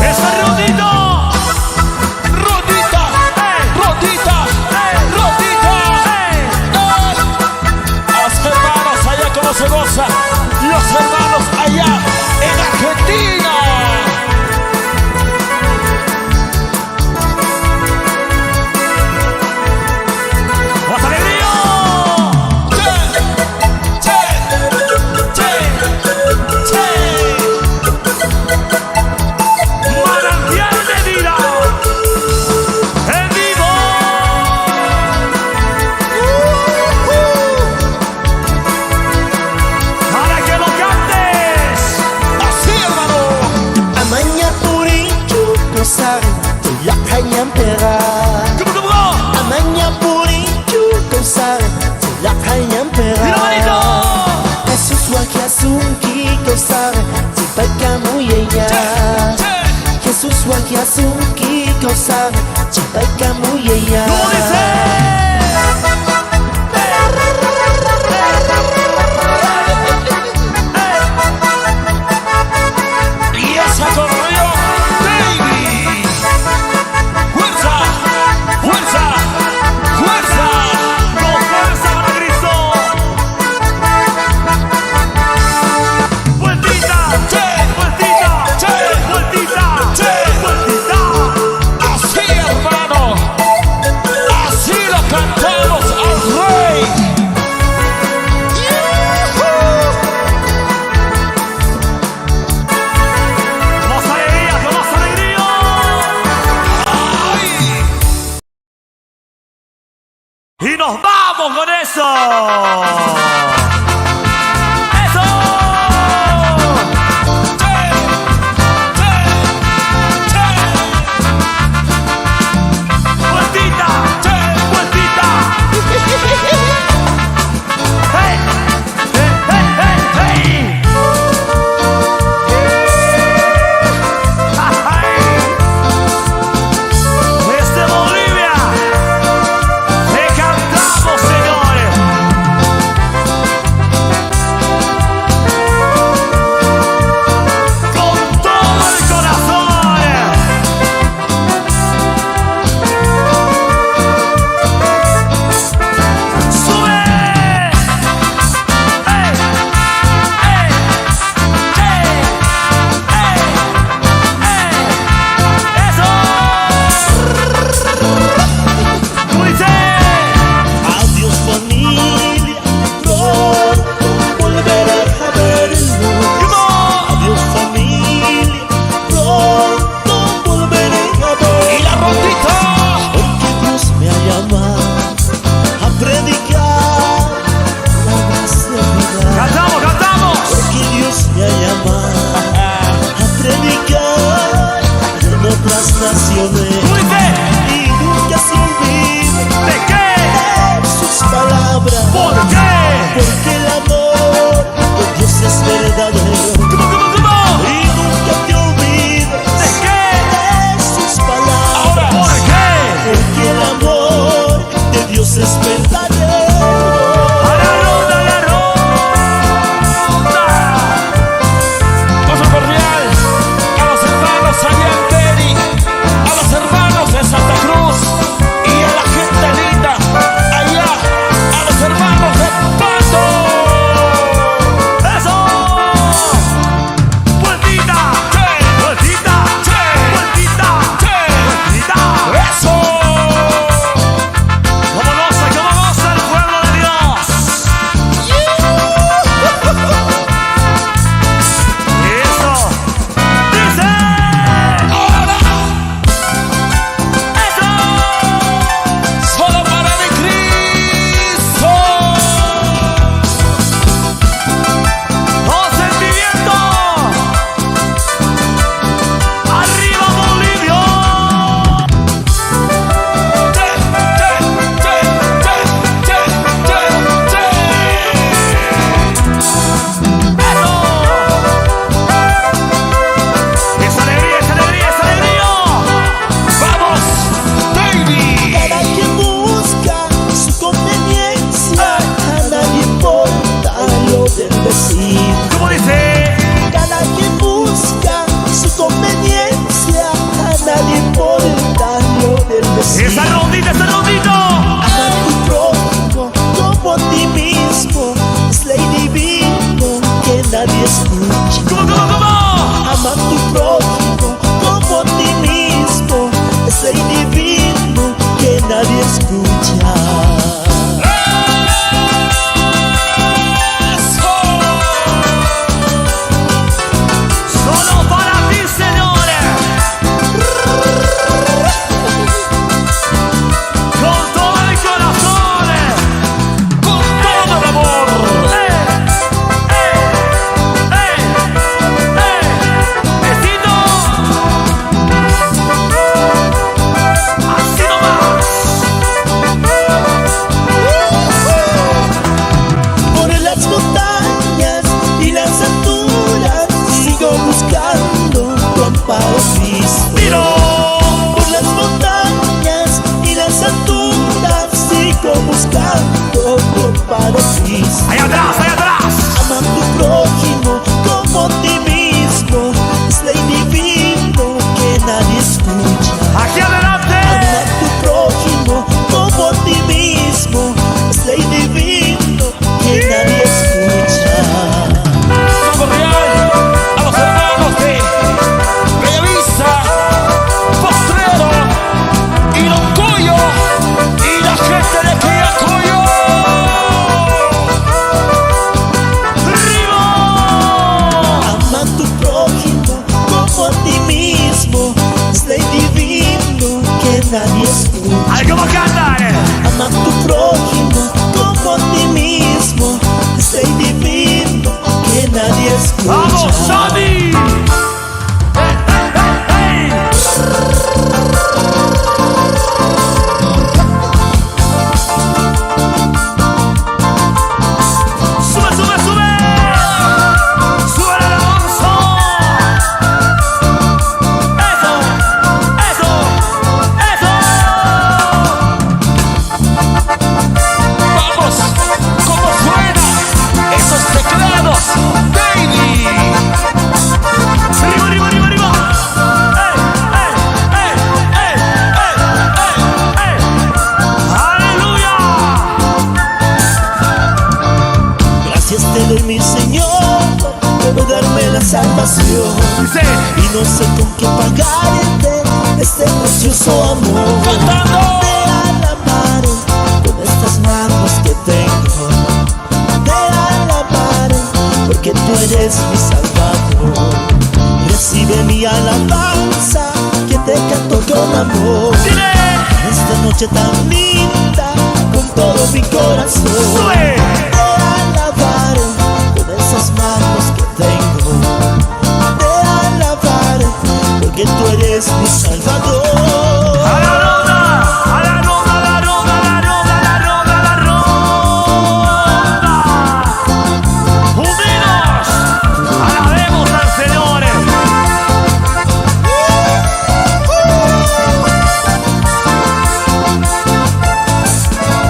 ¡Esa Rodito! ¡Rodita! ¡Rodita! ¡Rodita! Los hermanos allá como se goza. Los hermanos allá en Argentina. ¡Más alegría! Manantial de vida en vivo. Para que lo cantes. Así, hermano. Amaña purichu, sabe, te la cañan pega. ¿Cómo? Amaña purichu, sabe, te la cañan ¡Y pega. la manito! Jesús waki asunki, sabe, te paca muy ella. Jesús waki asunki, sabe, te paca muy ella. ¿Cómo dice? Y esa corrió, baby. ¡Fuerza! ¡Fuerza! ¡Fuerza! ¡Con fuerza para Cristo! ¡Vueltita! ¡Vueltita! ¡Vueltita! ¡Vueltita! Así, hermano. Así lo cantamos al rey. ¡Más alegría! ¡Más alegría! ¡Ay! ¡Y nos vamos con eso! ¡Eso! ¡Vueltita! ¡Vueltita! ¡Hey! ¡Hey, hey, hey, hey! ¡Ay! Desde Bolivia te cantamos, señores. Con todo el corazón. ¡Sube! ¡Ey! ¡Ey! ¡Ey! ¡Ey! ¡Ey! ¡Eso! ¿Cómo dice? Adiós familia, pronto volveré a verlo. Adiós familia, pronto volveré a verlo. Y la rondita. Porque Dios me ha llamado a predicar la gracia de vida. ¡Cantamos, cantamos! Porque Dios me ha llamado a predicar en otras naciones. ¿Cómo dice? Y nunca se olvide ¿De qué? sus palabras. ¿Por qué? Porque el amor de Dios es verdadero. ¿Cómo? Y nunca te olvides ¿De qué? de sus palabras. ¿Por qué? Porque el amor de Dios es verdadero. A la ronda, salvación. Y no sé con qué pagarte este precioso amor. Cantando. Te alabaré con estas manos que tengo. Te alabaré porque tú eres mi salvador. Recibe mi alabanza que te canto con amor. Esta noche tan linda con todo mi corazón. Te alabaré con esas manos que tengo. Te alabaré porque tú eres mi salvador. A la ronda, a la ronda, a la ronda, a la ronda, a la ronda, a la ronda. Unidos, alabemos al Señor.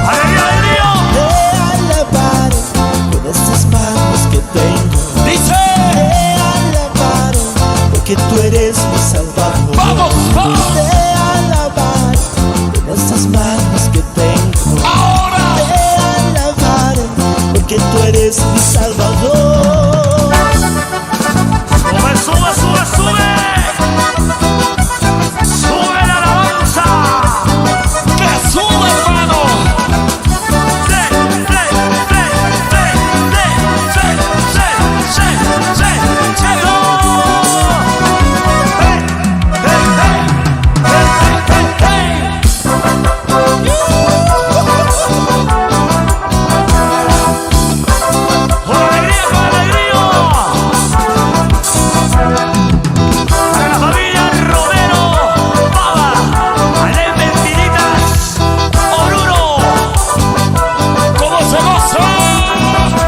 ¡Alegría, alegría! Te alabaré con estas manos que tengo. Dice, Te alabaré porque tú eres mi salvador. vamos, vamos. Te alabaré con estas manos que tengo. Ahora. Te alabaré porque tú eres mi salvador. Sube, sube, sube, sube. Sube la alabanza. Que sube, hermano. Con alegría, con alegría. Para la familia Romero, Pava, Alem Mentiritas, Oruro, ¿cómo se goza?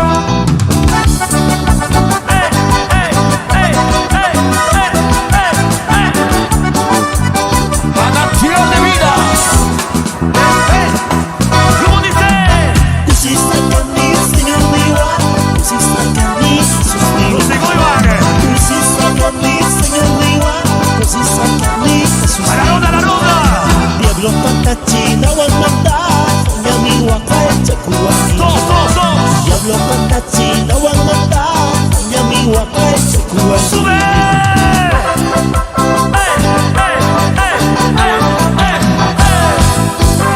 La canción de vida. ¿Cómo dice? This is like a mix, Señor mi igual. This is like a mix, Jesús mi Los igual. digo Iván. This is like a mix, Señor mi igual. This is like a mix, Jesús A la mi ronda, a la ronda. Diablo patachina wangmata, nyami wakai chakuwani. Dos. Diablo patachina wangmata, nyami wakai chakuwani. ¡Sube!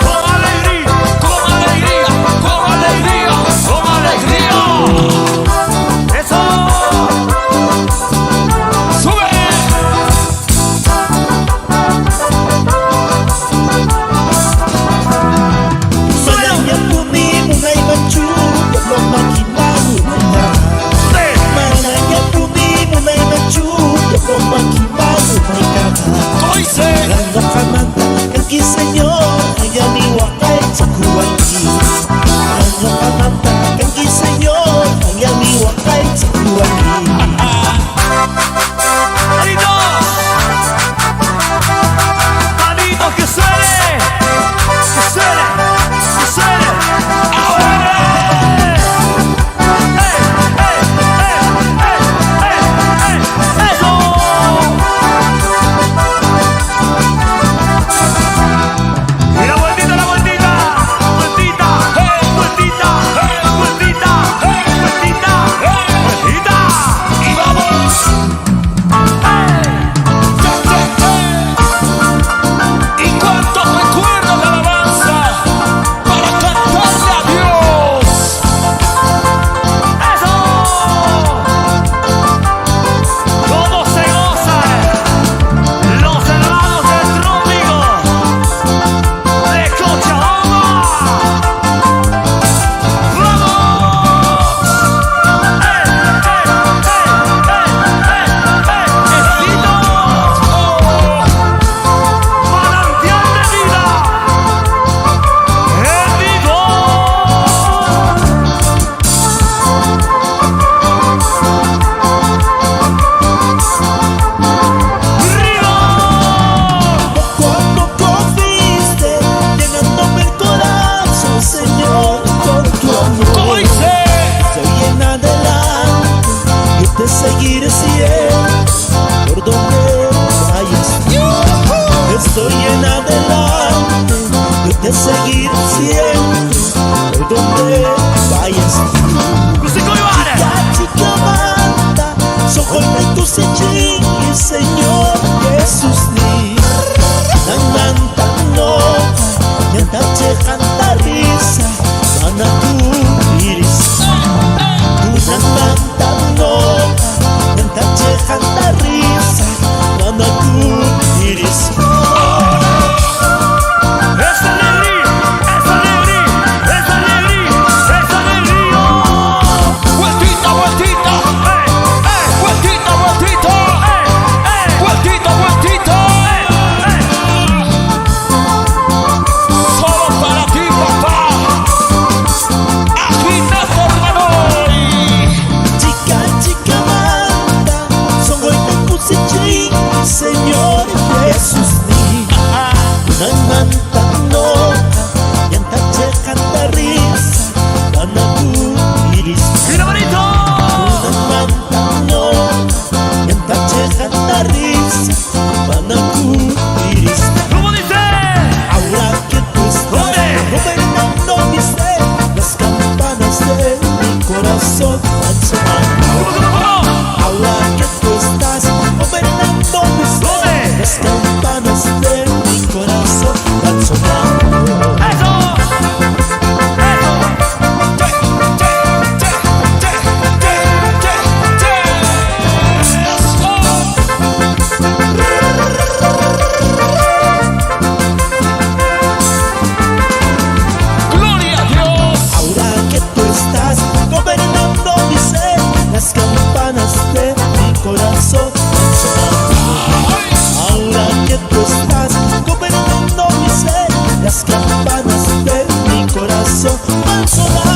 ¡Con alegría! ¡Con alegría! ¡Con alegría! ¡Con alegría! ¡Eso! ¡Sube! Mananya bumi mulai mencur, diablo makin malu menang. Mananya bumi mulai mencur. corazón van sonando. Ahora que tú estás gobernando mi ser, las campanas de mi corazón van sonando. Las campanas de mi corazón van sonando.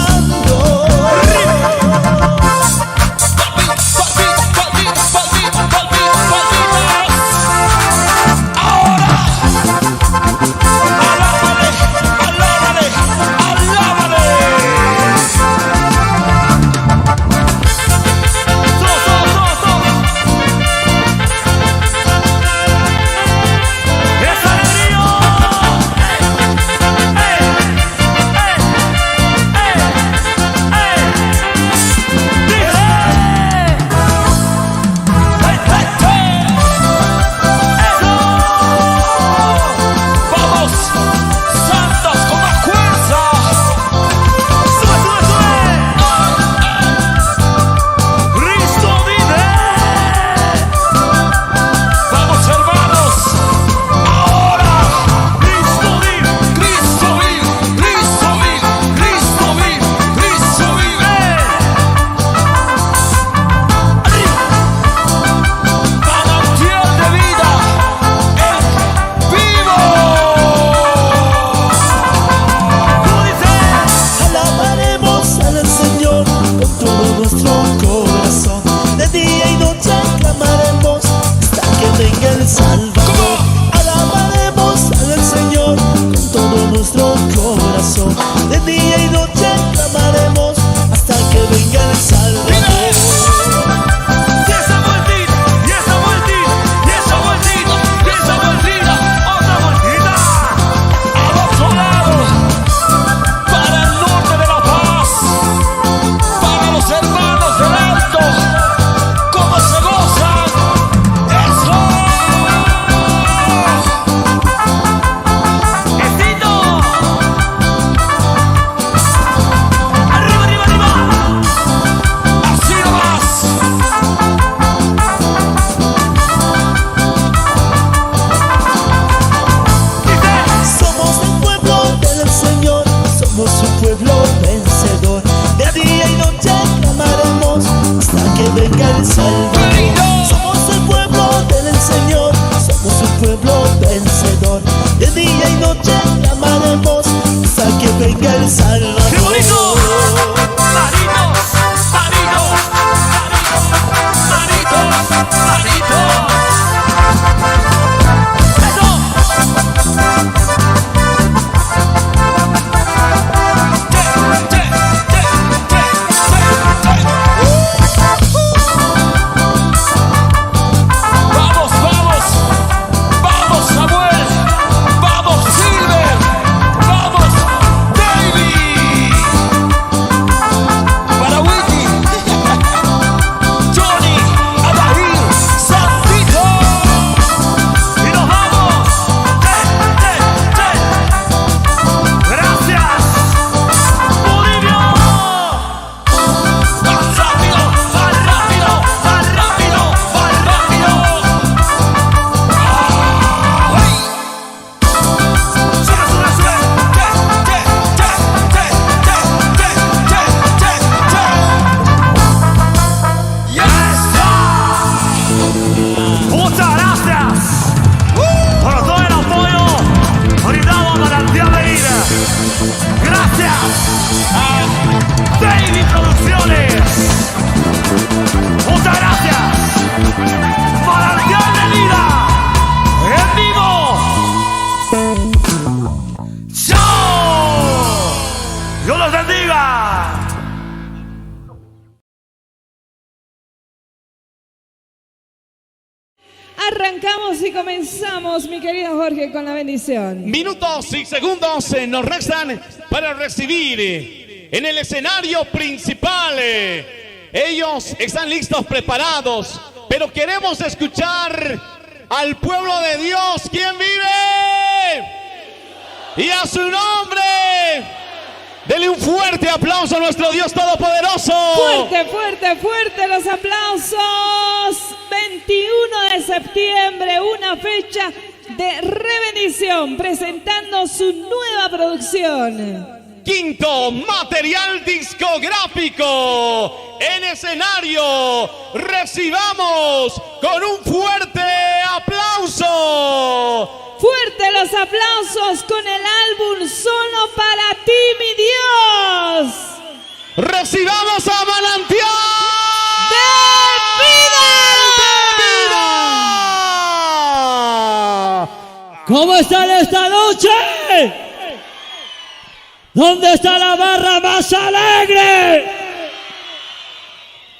De día y noche clamaremos hasta que venga el Salvador. Y esa vueltita, y esa vueltita, y esa vueltita, y esa vueltita, otra vueltita. Al otro lado, para el norte de La Paz, para los hermanos del Alto, cómo se gozan. ¡Eso! Venga el Salvador. Somos el pueblo del Señor, somos un pueblo vencedor. De día y noche clamaremos hasta que venga el Salvador. ¡Qué bonito! ¡Maritos! ¡Maritos! ¡Maritos! ¡Maritos! Arrancamos y comenzamos, mi querido Jorge, con la bendición. Minutos y segundos nos restan para recibir en el escenario principal. Ellos están listos, preparados, pero queremos escuchar al pueblo de Dios. ¿Quién vive? Y a su nombre. Dele un fuerte aplauso a nuestro Dios Todopoderoso. Fuerte, fuerte, fuerte los aplausos. 21 de septiembre, una fecha de rebendición, presentando su nueva producción. Quinto material discográfico en escenario. Recibamos con un fuerte aplauso. Fuerte los aplausos con el álbum Solo para ti, mi Dios. Recibamos a Manantial ¡De vida! ¿Cómo están esta noche? ¿Dónde está la barra más alegre?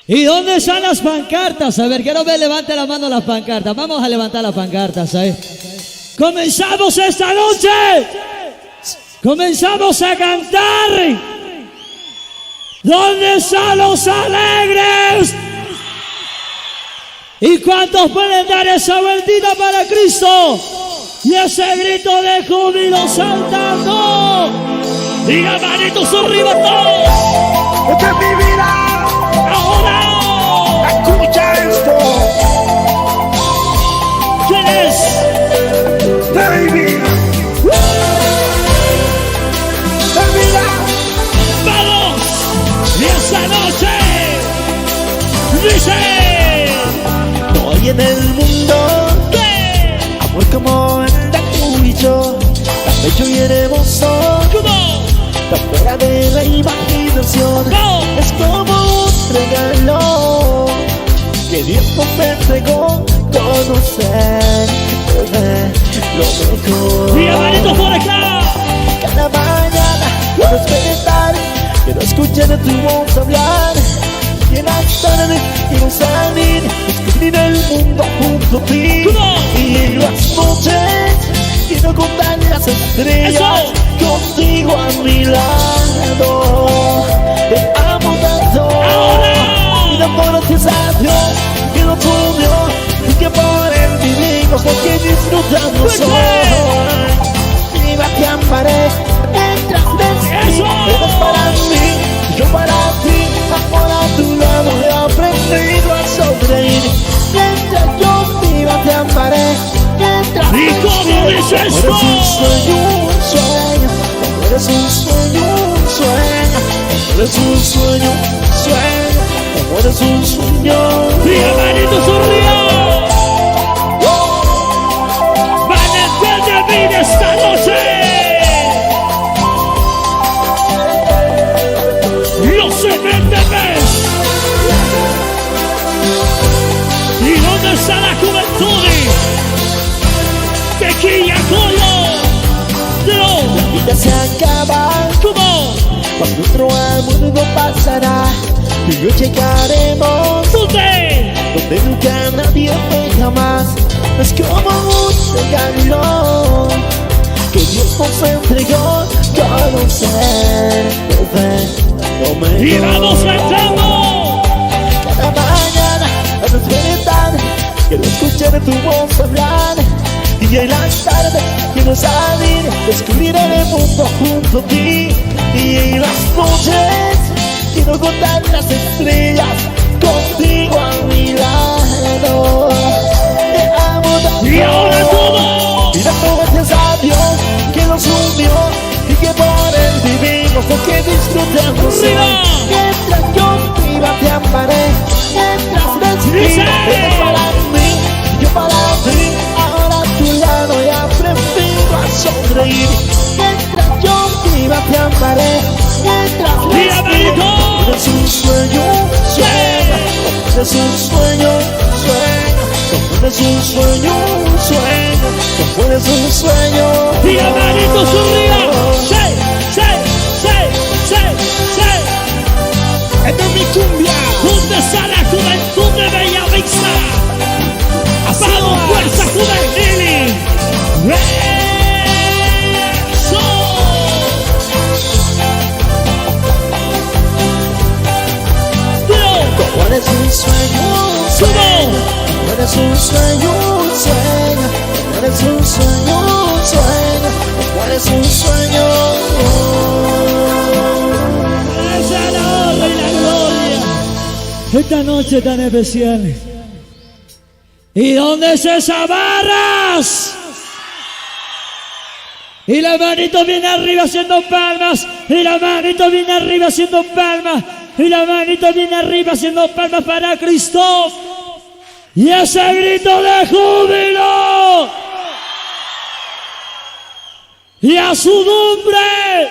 ¿Y dónde están las pancartas? A ver, que no me levante la mano las pancartas. Vamos a levantar las pancartas, Comenzamos esta noche. Comenzamos a cantar. ¿Dónde están los alegres? ¿Y cuántos pueden dar esa vueltita para Cristo? Y ese grito de júbilo saltando. Diga manitos arriba todos. Esta es mi vida. Ahora. Escucha esto. ¿Quién es? Baby. ¡Vamos! Y esta noche dice: No hay en el mundo ¿qué? amor como el de tú y yo, tan bello y hermoso, ¿Cómo? tan fuera de la imaginación. ¿Cómo? Es como un regalo que Dios me entregó. Conocer, beber lo mejor. ¡Diga manitos por acá! Cada mañana quiero despertar, quiero escuchar tu voz hablar. Y en las tardes quiero salir, descubrir el mundo junto a ti. ¿Cómo? Y en las noches quiero contar las estrellas. ¡Eso! Contigo a mi lado. Te amo tanto. ¡Ahora! Y no por gracias a Dios que lo tuyo y que por él vivimos lo que disfrutamos ¡Fuerte! hoy. Viva te amaré mientras de ti. ¡Eso! Eres para mí, yo para ti. Amor a tu lado he aprendido a sonreír. Mientras yo viva te amaré. Mientras ¿Y cómo dice esto? eres un sueño, un sueño. Eres un sueño, un sueño. Eres un sueño, un sueño. Eres un sueño. ¡Diga manitos arriba! ¡Manantial de vida esta noche! ¡Los MTVs! ¿Y dónde está la juventud? ¡Tequilla, Colo! ¡No! La vida se acaba, ¿Cómo? cuando nuestro amor no pasará. Y no llegaremos ¿Dónde? donde nunca nadie fue jamás. Es como un regalo que Dios nos entregó. Conocer, beber lo mejor. ¡Y vamos cantando! Cada mañana al despertar quiero escuchar tu voz hablar. Y en las tardes quiero salir, descubrir el mundo junto a ti. Y en las noches quiero contar las estrellas contigo a mi lado. Te amo tanto. ¡Y ahora todo! Y dando gracias a Dios que nos unió y que por él vivimos lo que disfrutamos hoy. ¡Arriba! Mientras yo viva te amaré. Mientras respiro ¡Dice! eres para mí, yo para ti. Ahora a tu lado he aprendido a sonreír. Mientras yo viva te amaré. Mientras ¡Diga, respiro Marito! eres un sueño, sueño. Eres un sueño, sueño. Eres un sueño, sueño. Eres un sueño. ¡Diga manitos arriba! ¡Sí! ¡Sí! ¡Sí! ¡Sí! ¡Sí! Esta es mi cumbia. ¿Dónde está la juventud de Bellavista? ¡Vamos, fuerza juvenil! ¡Eso! eres un sueño, un sueño. Tú eres un sueño, un sueño. Tú eres un sueño, un sueño. Tú eres un sueño. Esa la honra y la gloria. Esta noche tan especial. ¿Y dónde es esa barras? Y la manito viene arriba haciendo palmas. Y la manito viene arriba haciendo palmas. Y la manito viene arriba haciendo palmas para Cristo. Y ese grito de júbilo. Y a su nombre.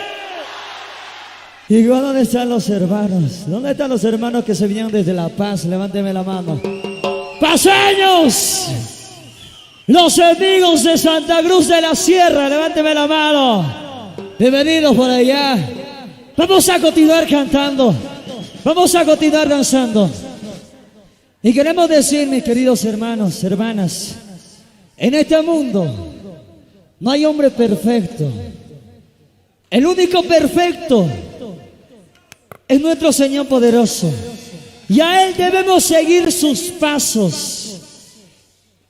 ¿Y dónde están los hermanos? ¿Dónde están los hermanos que se vinieron desde La Paz? Levánteme la mano. ¡Paseños! Los amigos de Santa Cruz de la Sierra, levánteme la mano. Bienvenidos por allá. Vamos a continuar cantando. Vamos a continuar danzando. Y queremos decir, mis queridos hermanos, hermanas, en este mundo no hay hombre perfecto. El único perfecto es nuestro Señor poderoso. Y a Él debemos seguir sus pasos.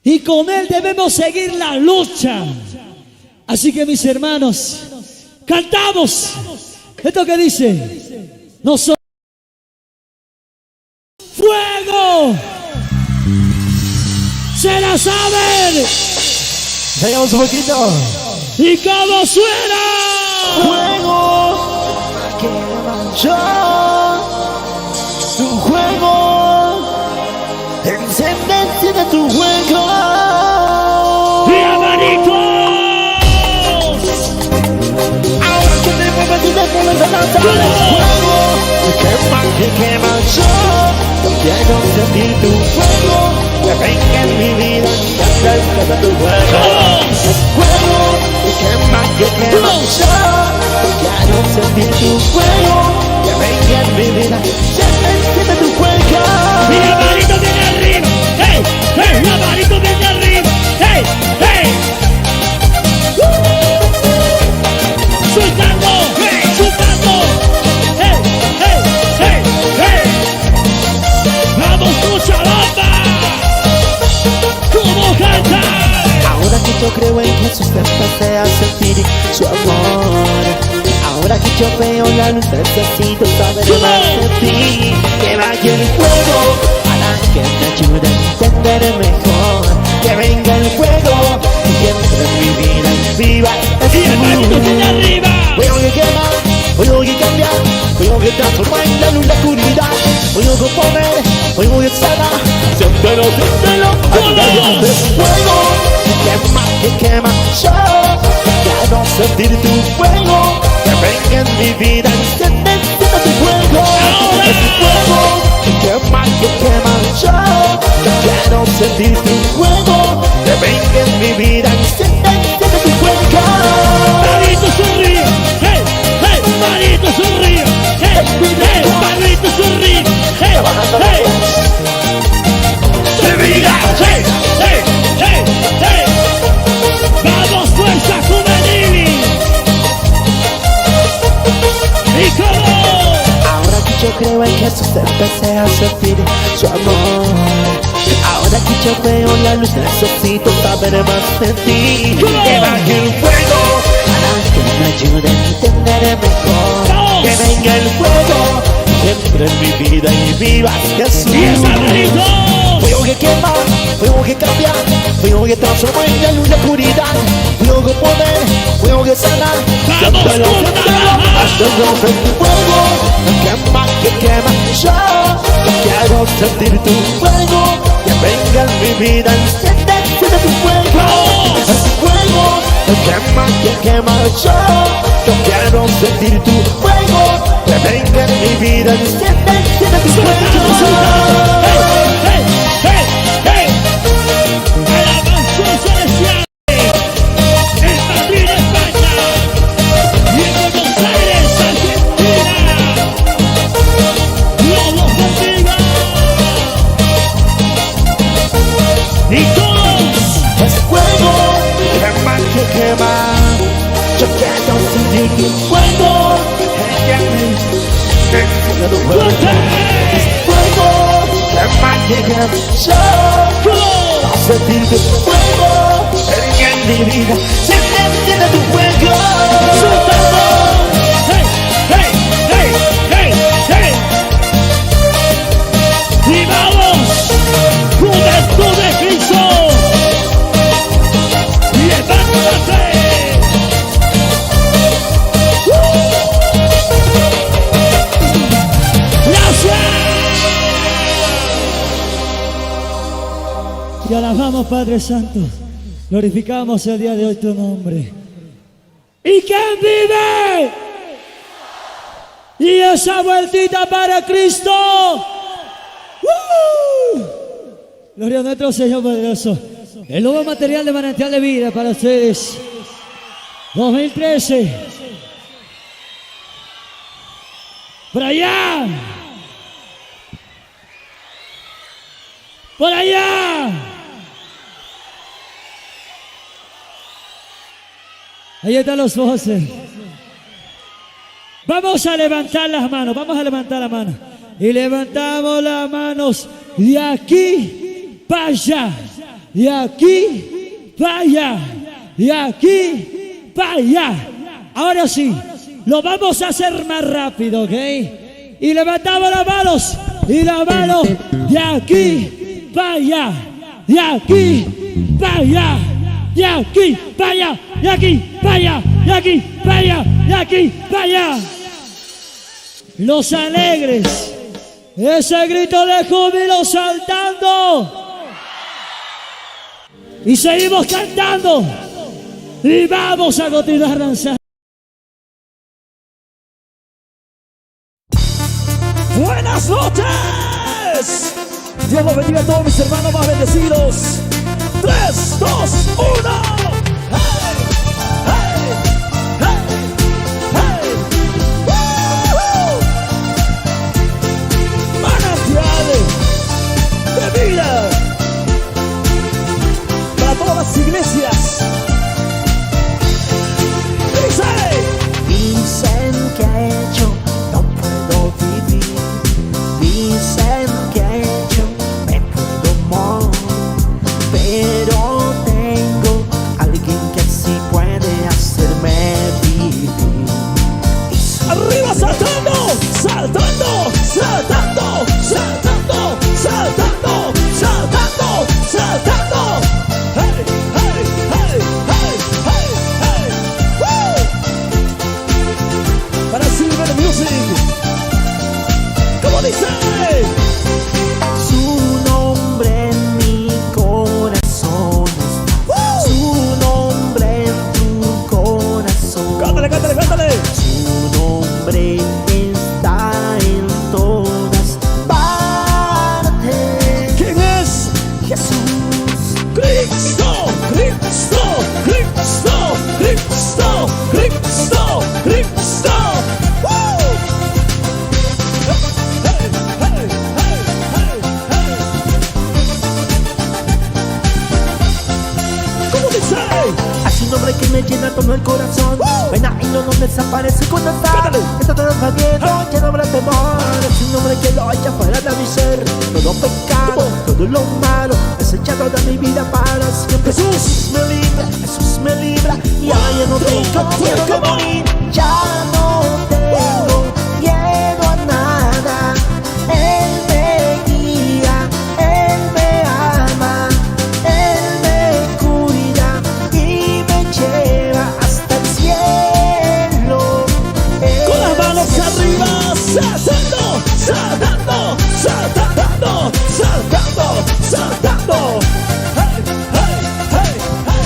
Y con Él debemos seguir la lucha. Así que mis hermanos, cantamos esto que dice: nosotros fuego. Se la saben. Llegamos un poquito. ¿Y cómo suena? Fuego que manchó tu juego, enciende tu juego. ¡Y abanicos! Ahora que te muevas y te mueves a lanzar fuego que quema yo quiero sentir tu fuego, que venga en mi vida y acerca tu fuego. Fuego que quema yo quiero sentir tu fuego, que venga en mi vida y acerca tu fuego. ¡Y la manito viene arriba! ¡Hey! ¡Hey! ¡La manito viene arriba! ¡Hey! ¡Hey! ¡Soltando! ¡Hey! ¡Soltando! ¡Hey! ¡Hey! ¡Hey! ¡Hey! ¡Vamos, mucha banda! ¿Cómo cantar? Ahora que yo creo en Jesús empecé a sentir su amor. Ahora que yo veo la luz necesito saber más de ti. Que vaya el fuego para que me ayude a entender mejor. Que venga el fuego y entre en mi vida y viva. ¡Y el manito viene arriba! Fuego que quema, fuego que cambia, fuego que transforma en la luz la oscuridad. Fuego que poner, fuego que sana. Siéntelo, siéntelo, ¡Todos! fuego que quema yo quiero sentir tu fuego, que venga en mi vida y siente tu fuego. Ese fuego que quema yo quiero sentir tu fuego, que venga en mi vida y siente tu fuego. ¡Manito sonríe! ¡Hey! ¡Hey! ¡Manito sonríe! ¡Hey! ¡Hey! ¡Manito sonríe! ¡Hey! ¡Hey! ¡Se mira! ¡Hey! ¡Hey! ¡Hey! ¡Hey! ¡Vamos, fuerza juvenil! ¡Y cómo! Ahora que yo creo en Jesús empecé a sentir su amor. Ahora que yo veo la luz necesito saber más de ti. Que baje el fuego para que me ayude a entender mejor. Que venga el fuego siempre en mi vida y viva Jesús. ¡Y esa manito! Fuego que quema, fuego que cambia, fuego que transforma en la luz la oscuridad. Fuego que poder, fuego que sana. ¡Vamos, Siéntelo, hasta yo sentir fuego que quema yo quiero sentir tu fuego, que venga en mi vida y siente tu fuego. Ese fuego que quema yo quiero sentir tu fuego, que venga en mi vida y siente tu fuego. ¡Hey! ¡Hey! ¡Hey! ¡Alabanza celestial! En Madrid, España. Y en Buenos Aires, Argentina. ¡Dios los bendiga! Y todos. Ese fuego que quema yo quiero sentir tu fuego, que venga en mi vida y siente tu fuego. Ese fuego llegar yo a sentir tu fuego en mi vida. Se me enciende tu fuego. Hey, hey, hey, hey, hey. Y vamos, Juventud de Cristo. ¡Levántate! Y alabamos, Padre Santo. Glorificamos el día de hoy tu nombre. ¿Y quién vive? Y esa vueltita para Cristo. Gloria a nuestro Señor poderoso. El nuevo material de Manantial de Vida para ustedes. 2013. Por allá. Por allá. Ahí están los voces. Vamos a levantar las manos. Vamos a levantar las manos. Y levantamos las manos de aquí para allá. De aquí para allá. De aquí para allá. Ahora sí, lo vamos a hacer más rápido, ¿ok? Y levantamos las manos. Y las manos de aquí para allá. De aquí para allá. De aquí para allá. De aquí para allá. De aquí para allá. De aquí para allá. Los alegres. Ese grito de júbilo saltando. Y seguimos cantando. Y vamos a continuar danzando. Buenas noches. Dios los bendiga a todos mis hermanos más bendecidos. 3, 2, 1. De vida para todas las iglesias. Dicen que yo no puedo vivir. Dicen que yo me puedo morir. Pero tengo alguien que sí puede hacerme vivir. Arriba saltando, saltando, saltando, saltando, saltando, saltando, saltando. Hey, hey, hey, hey, hey, hey. Woo. Para Silver Music. ¿Cómo dice? Su nombre en mi corazón está. Su nombre en tu corazón. Cántale, cántale, cántale. Su nombre está en todas partes. ¿Quién es? Jesús. Cristo, Cristo, Cristo, Cristo, Cristo, Cristo. ¡Woo! Hey, hey, hey, hey, hey. ¿Cómo dice? Hay un nombre que me llena todo el corazón. Pena y no desaparece cuando está. Cántale. Está todo el miedo, ya no habrá temor. Es un nombre que lo echa fuera de mi ser. Todo pecado, todo lo malo es echado de mi vida para siempre. Jesús me libra. Y ahora ya no tengo miedo de morir. Ya no tengo miedo a nada. Él me guía, Él me ama, Él me cuida y me lleva hasta el cielo. Con las manos arriba, saltando, saltando, saltando, saltando, saltando. Hey, hey, hey, hey.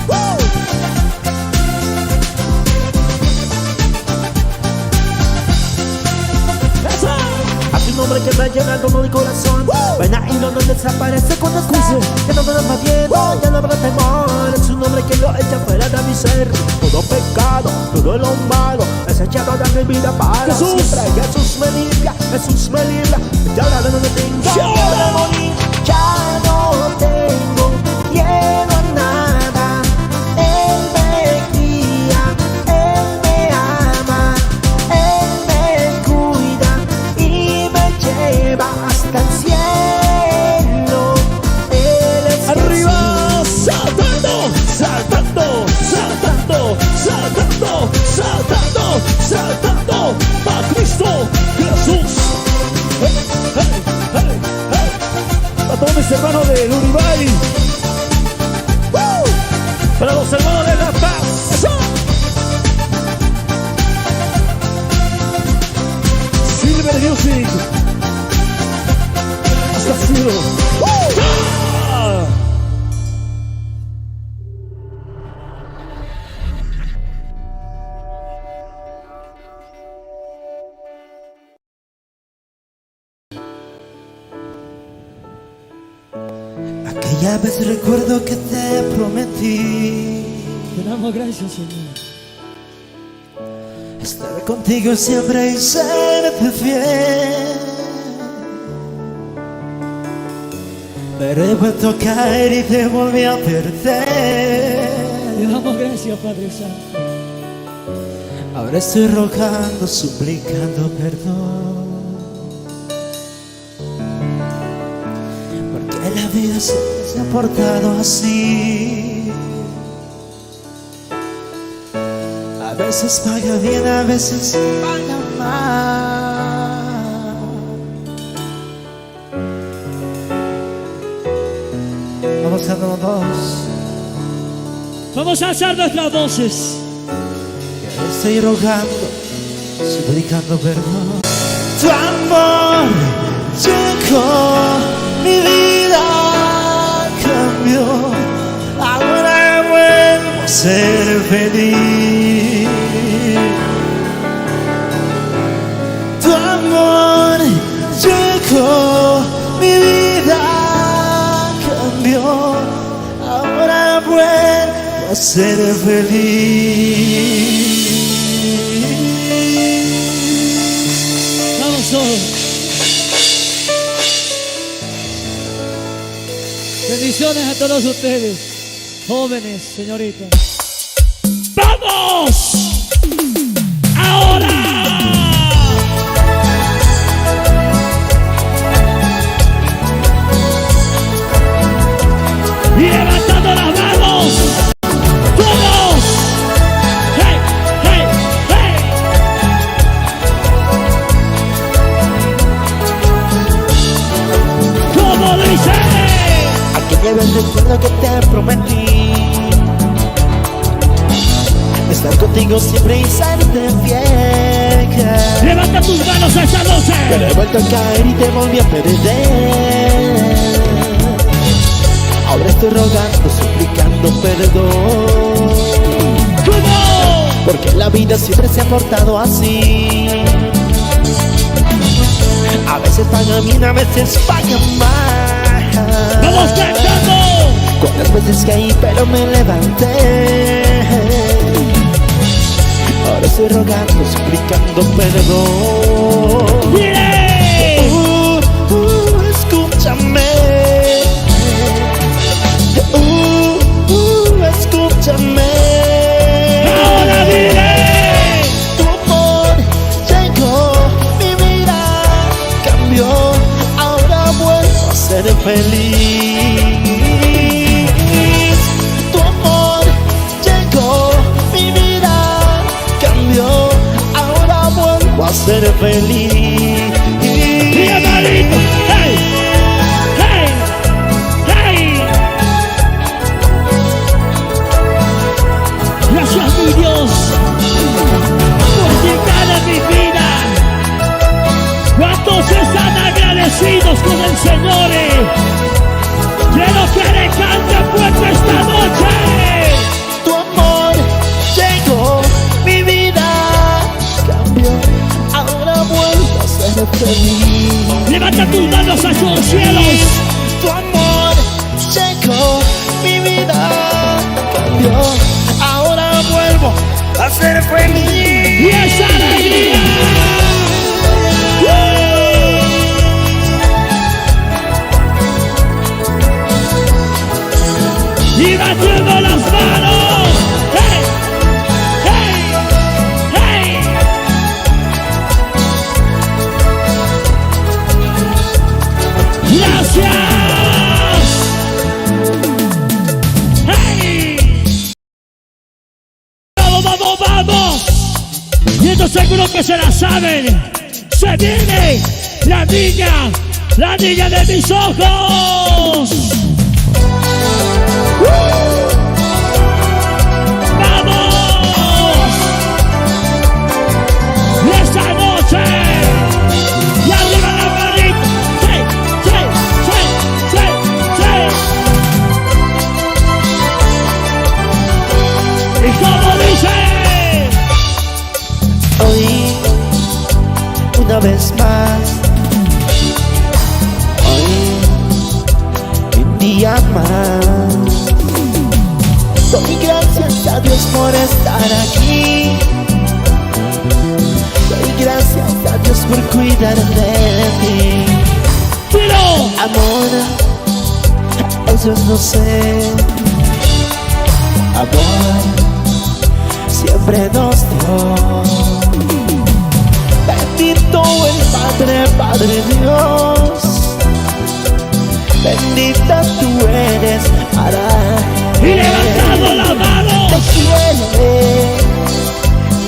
Woo. Esa. Hay un nombre que me llena todo el corazón. Pena y no desaparece cuando está. Que no me da más miedo, ya no habrá temor. Es un nombre que lo echa fuera de mi ser. Todo pecado, todo lo malo es echado de mi vida para Jesús. siempre. Jesús me libra. Y ahora no tengo miedo de morir. Ya no tengo miedo a nada. Él me guía, Él me ama, Él me cuida y me lleva hasta el Music. Hasta Ciro. Aquella vez recuerdo que te prometí Te damos gracias, Señor. estar contigo siempre y serte fiel. Pero he vuelto a caer y te volví a perder. Te damos gracias, Padre Santo. Ahora estoy rogando, suplicando perdón. Porque la vida siempre se ha portado así. A veces paga bien, a veces paga mal. Vamos a los dos. Vamos a alzar nuestras voces. Estoy rogando, suplicando perdón. Tu amor llegó, mi vida cambió. Ahora vuelvo a ser feliz. Tu amor llegó, mi vida cambió. Ahora vuelvo a ser feliz. Vamos todos. Bendiciones a todos ustedes, jóvenes, señoritas. ¡Vamos! ¡Ahora! Y levantando las manos, todos. ¡Hey, hey, hey! ¿Cómo dice? Aquella vez recuerdo que te prometí estar contigo siempre y serte fiel. Levanta tus manos esta noche. Pero he vuelto a caer y te volví a perder. Ahora estoy rogando, suplicando perdón. ¿Cómo? Porque la vida siempre se ha portado así. A veces paga bien, a veces paga mal. Vamos cantando. Cuántas veces caí pero me levanté. Ahora estoy rogando, suplicando perdón. ¡Bien! Escúchame. Escúchame. Ahora diré. Tu amor llegó, mi vida cambió. Ahora vuelvo a ser feliz. Tu amor llegó, mi vida cambió. Ahora vuelvo a ser feliz. ¡Mi hermanito! ¡Hey! ¡Hey! ¡Hey! Gracias, mi Dios, por llegar a mi vida. ¿Cuántos están agradecidos con el Señor? Quiero que le cante fuerte esta noche. Tu amor llegó, mi vida cambió. Ahora vuelvo a ser feliz. Levanta tus manos hacia los cielos. Tu amor llegó, mi vida cambió. Ahora vuelvo a ser feliz. Y esa alegría. Y batiendo las manos. ¡Hey! ¡Hey! ¡Hey! ¡Gracias! ¡Hey! ¡Vamos, vamos, vamos! Y esto seguro que se la saben. Se viene la niña de mis ojos. ¡Vamos! Y esta noche, y vez más. Hoy, un día más. Doy gracias a Dios por estar aquí. Doy gracias a Dios por cuidar de ti. ¡Tiro! Amor, eso no sé. Amor, siempre nos dio. Bendito el Padre, Padre Dios. Bendita tú eres para ¡Y levantando las manos! te quiere.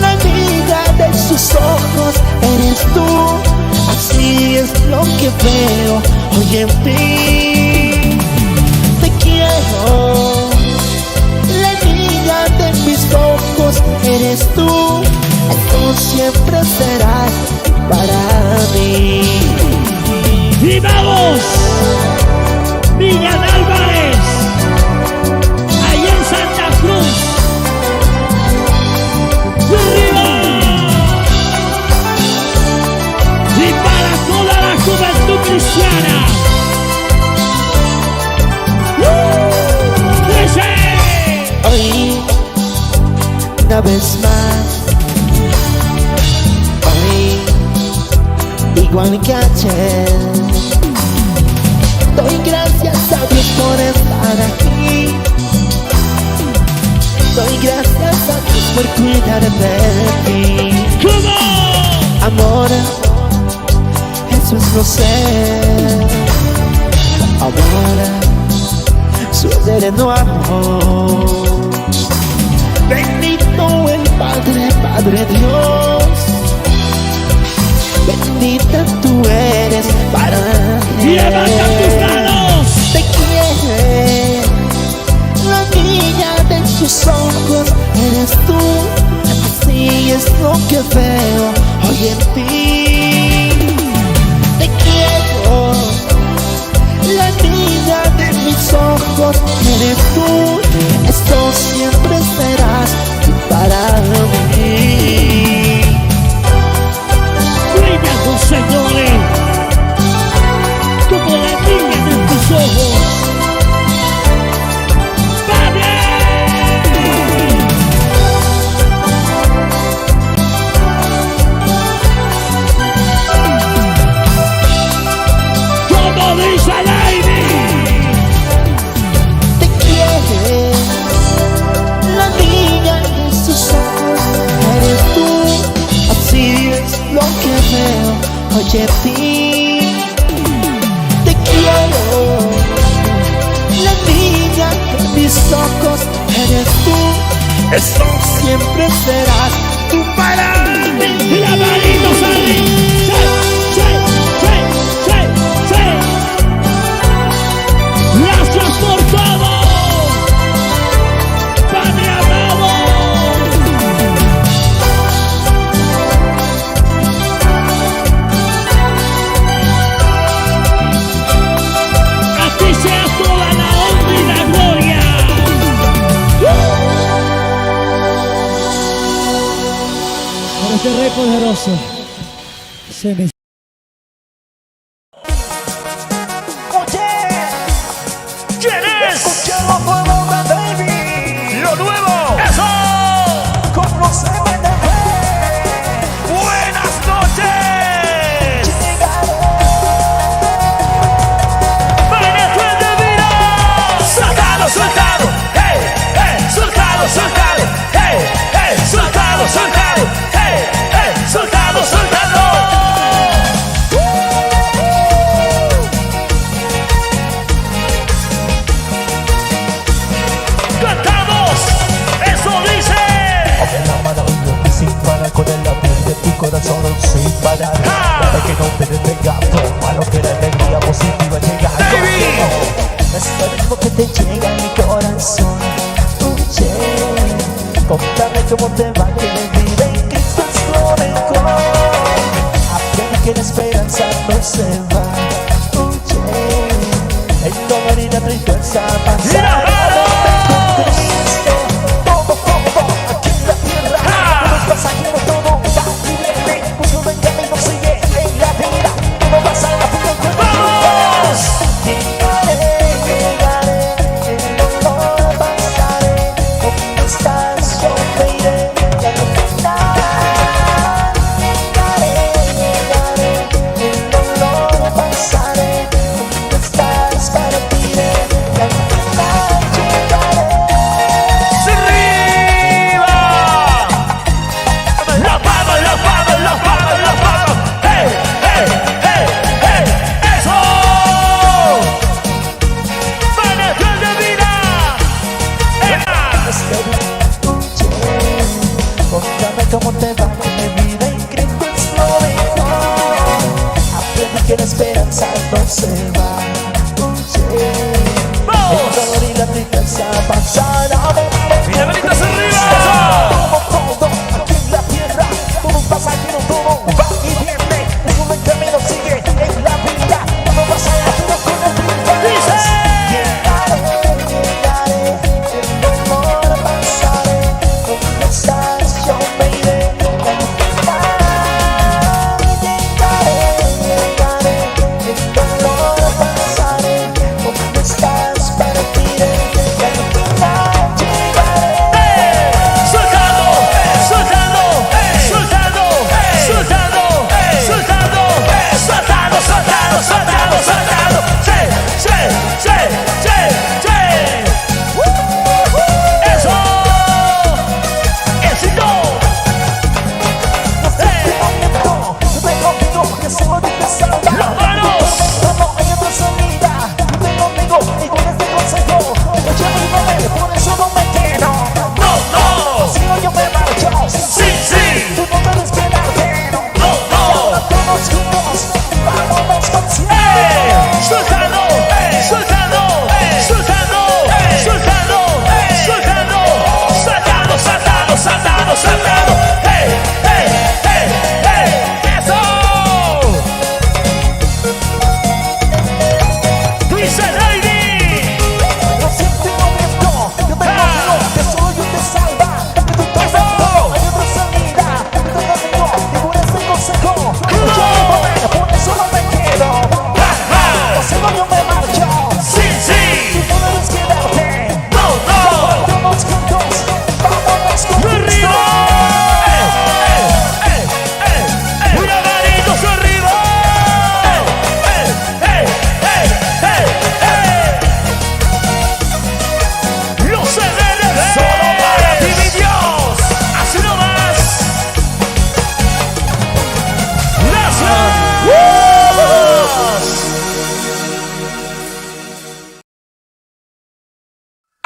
La vida de sus ojos eres tú. Así es lo que veo hoy en ti. Te quiero. La niña de mis ojos eres tú. Esto siempre será para mí. ¡Y vamos! Viña de Álvarez, allá en Santa Cruz. ¡Y arriba! Y para toda la juventud cristiana. ¡Dice! Hoy, una vez más. Hoy, igual que ayer. Doy gracias a Dios por estar aquí. Doy gracias a Dios por cuidar de ti. ¿Cómo? Amor, eso es no ser. Amor, su sereno amor. Bendito el Padre, Padre Dios. Bendita tú eres para mí. ¡Levanta tus manos! Te quiere. La niña de sus ojos eres tú. Así es lo que veo hoy en ti. Te quiero. La niña de mis ojos eres tú. Esto siempre serás para mí. Brilla tu Señores, como la niña de tus ojos. ¡Padre! Como dice Lady. Te quiere. La niña de sus ojos eres tú. Así es lo que veo hoy en ti. Te quiero. La niña de mis ojos eres tú. Esto siempre serás tú para mí. Y la manito sale. ¡Sí, sí, sí, sí, sí! Gracias por todo, Padre amado. A ti sea toda la honra y la gloria. Por este Rey poderoso se me... ¿Quién es? Escucha lo nuevo de David. Lo nuevo. Eso. Conoceme de fe. Buenas noches. Venezuela de vida. Soltado, soltado. Hey, hey. Soltado, soltado. Hey, hey. Soltado, soltado. Hey, hey. Soltado, soltado. ¡Cantamos! ¡Eso dice! Abre la mano sin parar con el latido de tu corazón sin parar. Para que no te detenga, toma lo que la alegría positiva llega. Es el ritmo que te llega a mi corazón. Contame cómo te va, que vive en Cristo es lo mejor. Aprende que la esperanza no se va. El dolor y la tristeza pasará. Con Cristo, todo, aquí en la tierra. Todo es pasajero, todo va y viene. Mucho venga y no sigue en la que la esperanza no se va. El dolor y la tristeza pasarán. Y las manitas arriba. Todo aquí en la tierra, todo un pasajero, todo va y viene. Ningún camino sigue en la vida. No vas a todo con el vida. Llegaré, el dolor pasaré. ¿Dónde estás? Yo me iré.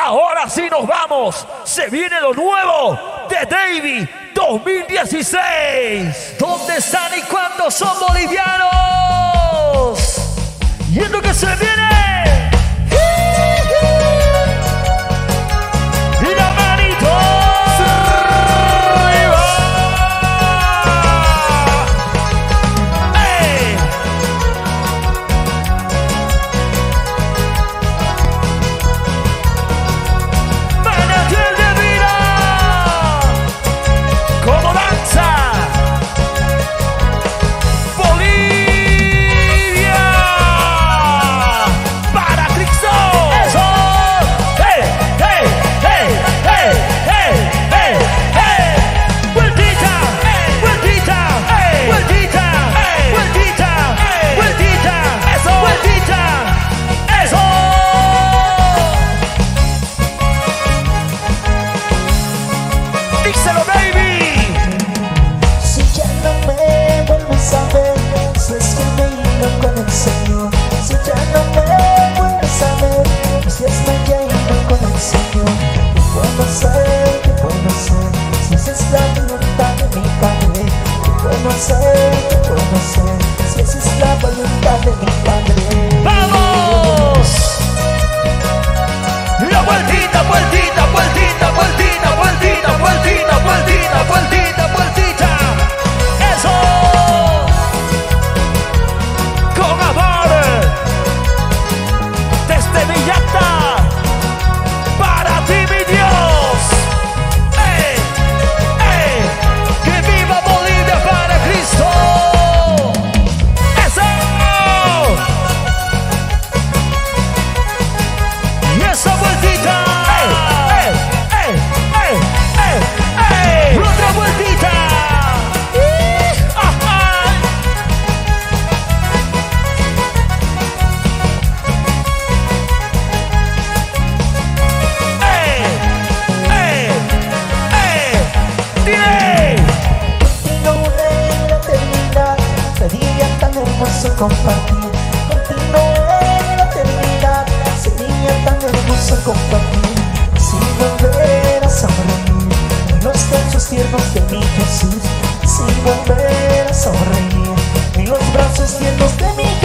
Ahora sí nos vamos. Se viene lo nuevo de Davey 2016. ¿Dónde están y cuándo son bolivianos? Y es lo que se viene. Y la manito arriba. ¡Ey! Manantial de vida. Como danza. Bolivia. Para Cristo. Eso. Hey, hey, hey, hey, hey, hey, hey. Vueltita, vueltita, vueltita, vueltita, vueltita. Eso. Vueltita. Eso. Díselo, baby. Si ya no me vuelves a ver, si es que me iba con el Señor. Si ya no me vuelves a ver, si es que ya iba con el Señor. ¿Qué puedo hacer? ¿Qué puedo hacer? Si esa es la voluntad de mi Padre. ¿Qué puedo hacer? ¿Qué puedo hacer? Si esa es la voluntad de mi Padre. ¡Vamos! La vueltita, vueltita, vueltita, vueltita, vueltita, vueltita, vueltita, vueltita, vueltita. ¡Eso! Con amor. Desde Villata. Para ti, mi Dios. ¡Ey! ¡Ey! ¡Que viva Bolivia para Cristo! ¡Eso! Y esa vueltita. ¡Ey! ¡Ey! ¡Ey! ¡Ey! ¡Ey! ¡Otra vueltita! ¡Ajá! ¡Ey! ¡Ey! ¡Ey! ¡Dile! Contigo en la eternidad, sería tan hermoso compartir. Contigo en la eternidad, sería tan hermoso compartir. Si volveras a sonreír en los brazos tiernos de mi Jesús. Si volveras a sonreír en los brazos tiernos de mi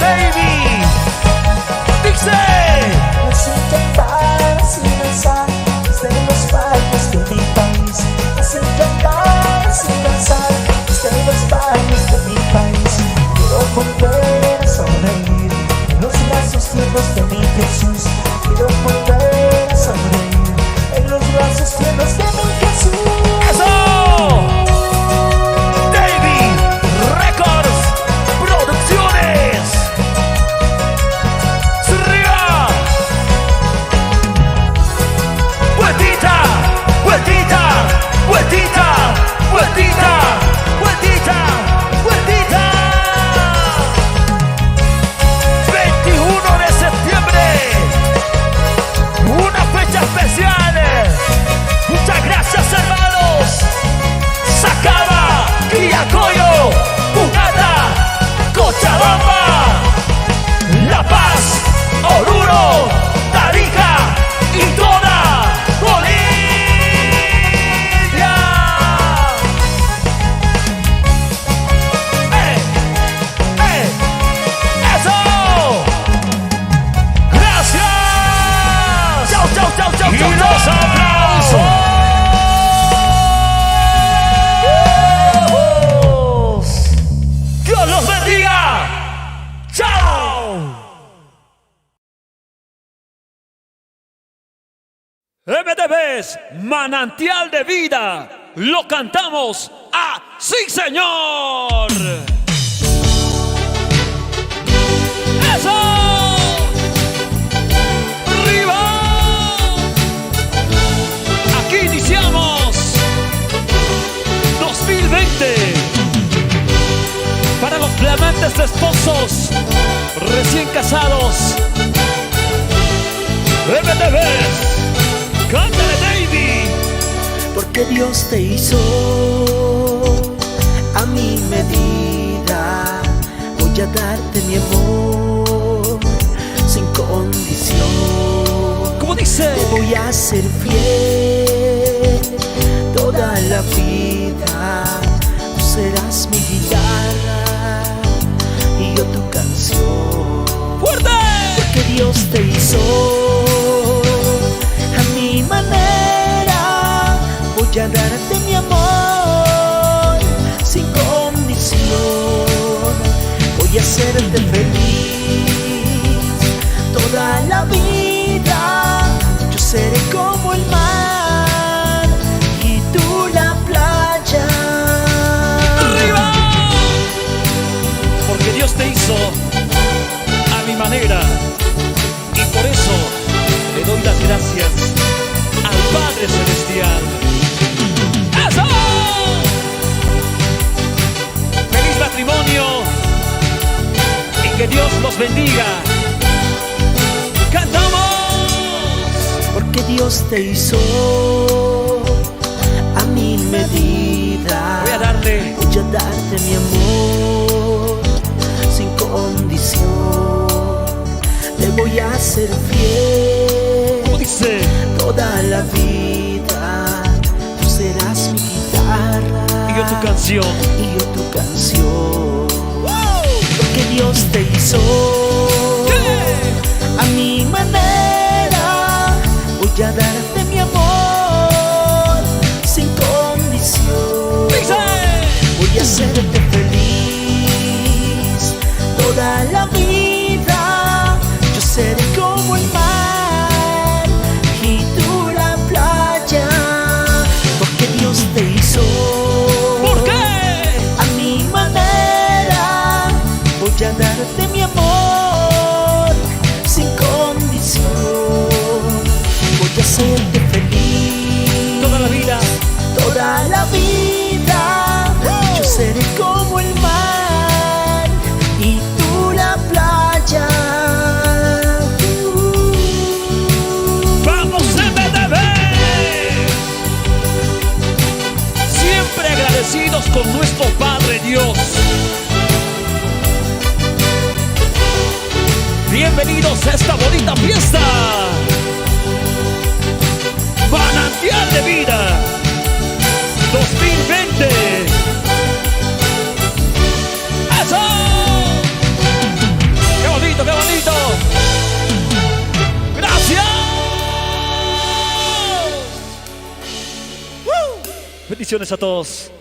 David. Dice. Así cantar, así danzar, desde los valles de mi país. Así cantar, así danzar, desde los valles de mi país. Quiero volver a sonreír en los brazos tiernos de mi Jesús. Quiero volver a sonreír en los brazos tiernos de mi Jesús. ¡Eso! David Records Producciones. ¡Arriba! ¡Vueltita! ¡Vueltita! ¡Vueltita! ¡Vueltita! ¡Vueltita! ¡Vueltita! 21 de septiembre. Una fecha especial. Muchas gracias, hermanos. Sacaba, Quillacollo, Punata, Cochabamba, La Paz, Oruro, Tarija y toda Bolivia. ¡Eso! ¡Gracias! ¡Chau, chau, chau, chau, chau! ¡Y los aplausos! ¡Dios los bendiga! ¡Chao! MDBs, manantial de vida, lo cantamos así, señor. ¡Eso! ¡Arriba! Aquí iniciamos 2020 para los flamantes esposos recién casados. MDBs. ¡Cántale, David! Porque Dios te hizo a mi medida. Voy a darte mi amor sin condición. ¿Cómo dice? Te voy a ser fiel toda la vida. Tú serás mi guitarra y yo tu canción. ¡Fuerte! Porque Dios te hizo manera, voy a darte mi amor sin condición. Voy a hacerte feliz toda la vida. Yo seré como el mar y tú la playa. ¡Arriba! Porque Dios te hizo a mi manera y por eso le doy las gracias al Padre Celestial. ¡Eso! ¡Feliz matrimonio! Y que Dios los bendiga. ¡Cantamos! Porque Dios te hizo a mi medida. Voy a darte mi amor sin condición. Le voy a ser fiel. ¿Cómo dice? Toda la vida. Tú serás mi guitarra Y yo tu canción. y yo tu canción. Porque Dios te hizo a mi manera. Voy a darte mi amor sin condición. Voy a hacerte feliz toda la vida. Yo seré como el mar y tú la playa. Porque Dios te hizo. ¿Por qué? A mi manera. Voy a darte mi amor sin condición. Voy a hacerte feliz Toda la vida. toda la vida. Yo seré como el mar y tú la playa. ¡Vamos, MDB! Siempre agradecidos con nuestro Padre Dios. Bienvenidos a esta bonita fiesta. Manantial de vida 2020. ¡Eso! Bendiciones a todos.